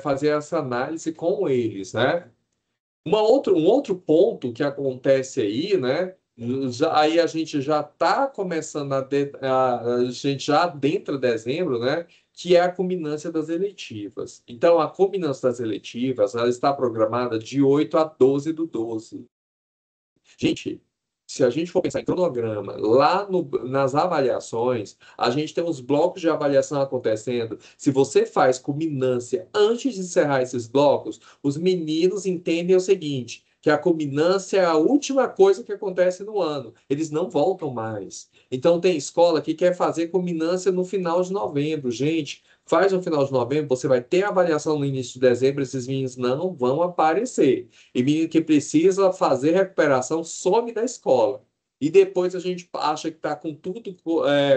fazer essa análise com eles, né? Um outro ponto que acontece aí, né? Aí a gente já está começando a gente já adentra dezembro, né? Que é a culminância das eletivas. Então, a culminância das eletivas, ela está programada de 8 a 12 do 12. Gente, se a gente for pensar em cronograma, nas avaliações, a gente tem os blocos de avaliação acontecendo. Se você faz culminância antes de encerrar esses blocos, os meninos entendem o seguinte, que a culminância é a última coisa que acontece no ano. Eles não voltam mais. Então, tem escola que quer fazer culminância no final de novembro. Gente, faz no final de novembro, você vai ter avaliação no início de dezembro, esses meninos não vão aparecer. E menino que precisa fazer recuperação some da escola. E depois a gente acha que está com tudo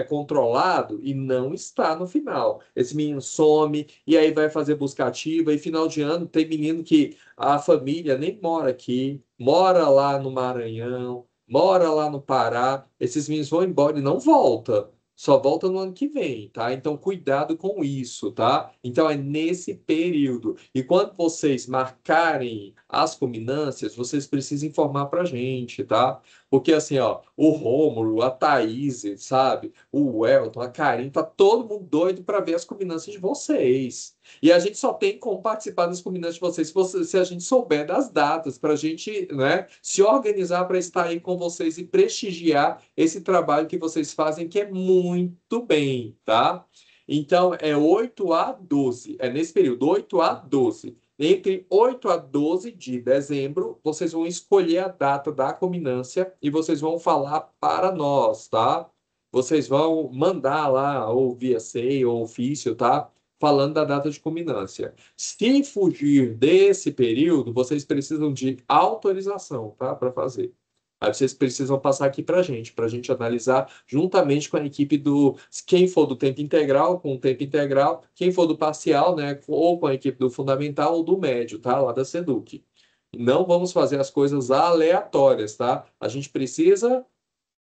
controlado e não está no final. Esse menino some e aí vai fazer busca ativa. E final de ano tem menino que a família nem mora aqui, mora lá no Maranhão, mora lá no Pará. Esses meninos vão embora e não voltam. Só volta no ano que vem, tá? Então, cuidado com isso, tá? Então, é nesse período. E quando vocês marcarem as culminâncias, vocês precisam informar pra gente, tá? Porque, assim, ó, o Rômulo, a Thaís, sabe? O Welton, a Karine, tá todo mundo doido para ver as culminâncias de vocês. E a gente só tem como participar das culminâncias de vocês se a gente souber das datas, para a gente, né, se organizar para estar aí com vocês e prestigiar esse trabalho que vocês fazem, que é muito bem, tá? Então, é 8 a 12, é nesse período, 8 a 12. Entre 8 a 12 de dezembro, vocês vão escolher a data da culminância e vocês vão falar para nós, tá? Vocês vão mandar lá, ou via SEI, ou ofício, tá? Falando da data de culminância. Se fugir desse período, vocês precisam de autorização, tá? Para fazer. Aí vocês precisam passar aqui para a gente analisar juntamente com a equipe quem for do tempo integral, com o tempo integral, quem for do parcial, né, ou com a equipe do fundamental ou do médio, tá, lá da SEDUC. Não vamos fazer as coisas aleatórias, tá? A gente precisa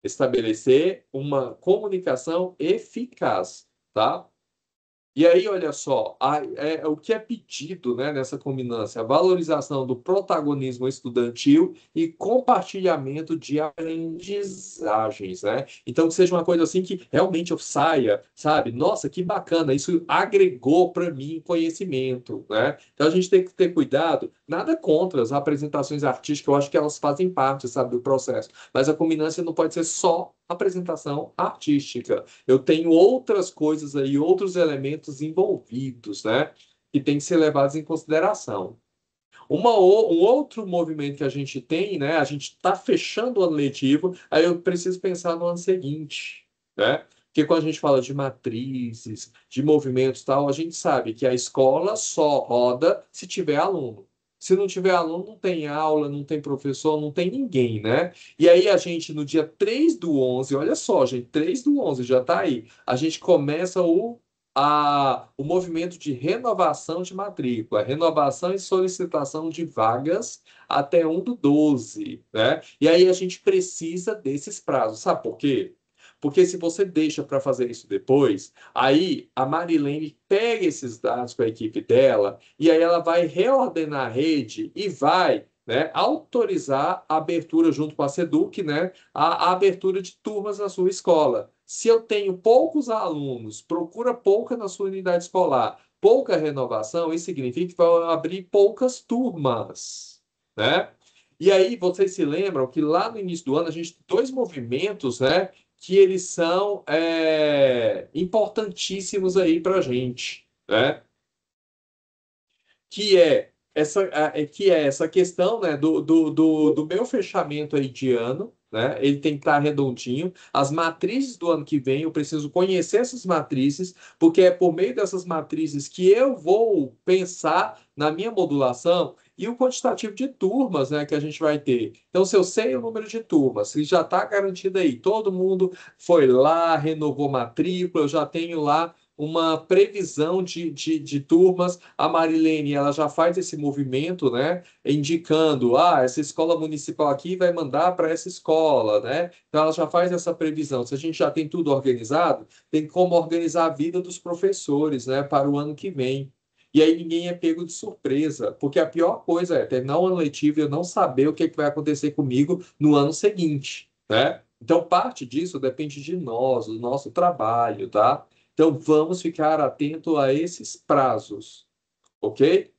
estabelecer uma comunicação eficaz, tá? E aí, olha só, o que é pedido, né, nessa culminância? A valorização do protagonismo estudantil e compartilhamento de aprendizagens, né? Então, que seja uma coisa assim que realmente eu saia, sabe? Nossa, que bacana, isso agregou para mim conhecimento, né? Então, a gente tem que ter cuidado, nada contra as apresentações artísticas, eu acho que elas fazem parte, sabe, do processo, mas a culminância não pode ser só apresentação artística. Eu tenho outras coisas aí, outros elementos envolvidos, né? Que tem que ser levados em consideração. Um outro movimento que a gente tem, né? A gente está fechando o ano letivo, aí eu preciso pensar no ano seguinte, né? Porque quando a gente fala de matrizes, de movimentos e tal, a gente sabe que a escola só roda se tiver aluno. Se não tiver aluno, não tem aula, não tem professor, não tem ninguém, né? E aí a gente, no dia 3 do 11, olha só, gente, 3 do 11 já está aí. A gente começa o movimento de renovação de matrícula, renovação e solicitação de vagas até 1 do 12, né? E aí a gente precisa desses prazos. Sabe por quê? Porque se você deixa para fazer isso depois, aí a Marilene pega esses dados com a equipe dela e aí ela vai reordenar a rede e vai, né, autorizar a abertura junto com a SEDUC, né, a abertura de turmas na sua escola. Se eu tenho poucos alunos, procura pouca na sua unidade escolar, pouca renovação, isso significa que vai abrir poucas turmas, né? E aí, vocês se lembram que lá no início do ano a gente tem dois movimentos, né, que eles são importantíssimos aí para a gente, né? Que é essa questão, né, do meu fechamento aí de ano, né? Ele tem que estar redondinho. As matrizes do ano que vem, eu preciso conhecer essas matrizes, porque é por meio dessas matrizes que eu vou pensar na minha modulação e o quantitativo de turmas, né, que a gente vai ter. Então, se eu sei o número de turmas, se já está garantido aí, todo mundo foi lá, renovou matrícula, eu já tenho lá uma previsão de turmas. A Marilene, ela já faz esse movimento, né? Indicando, essa escola municipal aqui vai mandar para essa escola, né? Então, ela já faz essa previsão. Se a gente já tem tudo organizado, tem como organizar a vida dos professores, né? Para o ano que vem. E aí ninguém é pego de surpresa, porque a pior coisa é terminar o ano letivo e eu não saber o que vai acontecer comigo no ano seguinte, né? Então, parte disso depende de nós, do nosso trabalho, tá? Então, vamos ficar atento a esses prazos, ok?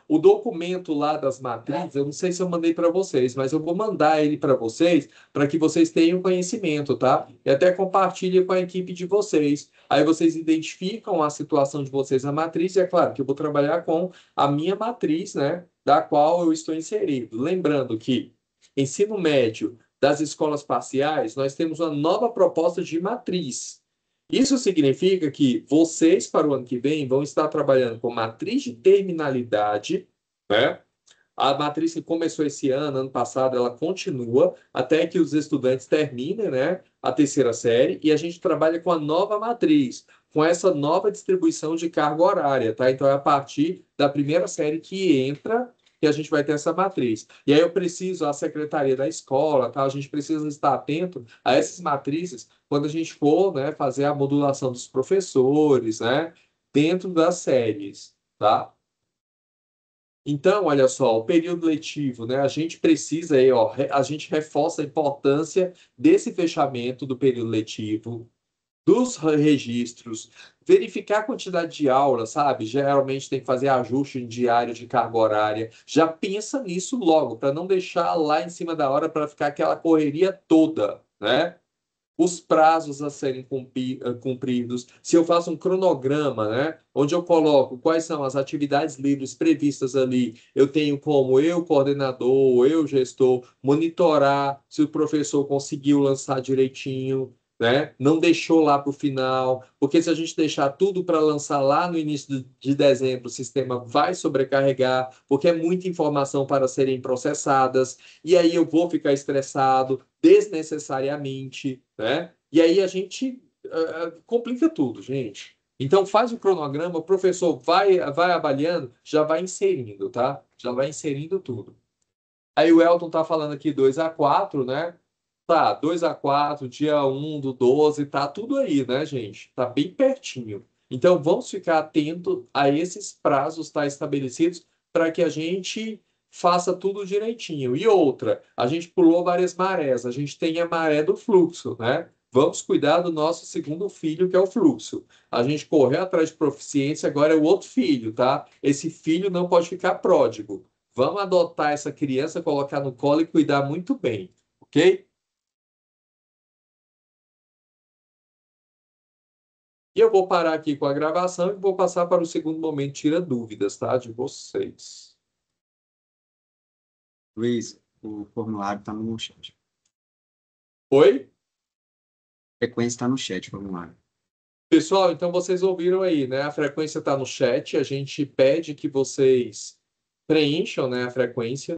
O documento lá das matrizes, eu não sei se eu mandei para vocês, mas eu vou mandar ele para vocês, para que vocês tenham conhecimento, tá? E até compartilhe com a equipe de vocês. Aí vocês identificam a situação de vocês na matriz, e é claro que eu vou trabalhar com a minha matriz, né? Da qual eu estou inserido. Lembrando que ensino médio das escolas parciais, nós temos uma nova proposta de matriz. Isso significa que vocês, para o ano que vem, vão estar trabalhando com matriz de terminalidade, né? A matriz que começou esse ano passado, ela continua até que os estudantes terminem, né, a terceira série, e a gente trabalha com a nova matriz, com essa nova distribuição de carga horária, tá? Então, é a partir da primeira série que entra que a gente vai ter essa matriz. E aí eu preciso, a secretaria da escola, tá? A gente precisa estar atento a essas matrizes quando a gente for, né, fazer a modulação dos professores, né, dentro das séries, tá? Então, olha só, o período letivo, né? A gente precisa aí, ó, a gente reforça a importância desse fechamento do período letivo, dos registros, verificar a quantidade de aulas, sabe? Geralmente tem que fazer ajuste em diário de carga horária. Já pensa nisso logo, para não deixar lá em cima da hora para ficar aquela correria toda, né? Os prazos a serem cumpridos, se eu faço um cronograma, né, onde eu coloco quais são as atividades livres previstas ali, eu tenho como eu, coordenador, eu, gestor, monitorar se o professor conseguiu lançar direitinho, né, não deixou lá para o final, porque se a gente deixar tudo para lançar lá no início de dezembro, o sistema vai sobrecarregar, porque é muita informação para serem processadas, e aí eu vou ficar estressado desnecessariamente, né? E aí a gente complica tudo, gente. Então faz o cronograma, o professor vai avaliando, já vai inserindo, tá? Já vai inserindo tudo. Aí o Elton tá falando aqui 2 a 4, né? Tá, 2 a 4, dia 1/12, tá tudo aí, né, gente? Tá bem pertinho. Então vamos ficar atento a esses prazos tá estabelecidos para que a gente faça tudo direitinho. E outra, a gente pulou várias marés, a gente tem a maré do fluxo, né? Vamos cuidar do nosso segundo filho, que é o fluxo. A gente correu atrás de proficiência, agora é o outro filho, tá? Esse filho não pode ficar pródigo. Vamos adotar essa criança, colocar no colo e cuidar muito bem, ok? E eu vou parar aqui com a gravação e vou passar para o segundo momento, tira dúvidas, tá? De vocês. Luiz, o formulário está no chat. Oi? A frequência está no chat, o formulário. Pessoal, então vocês ouviram aí, né? A frequência está no chat. A gente pede que vocês preencham, né, a frequência.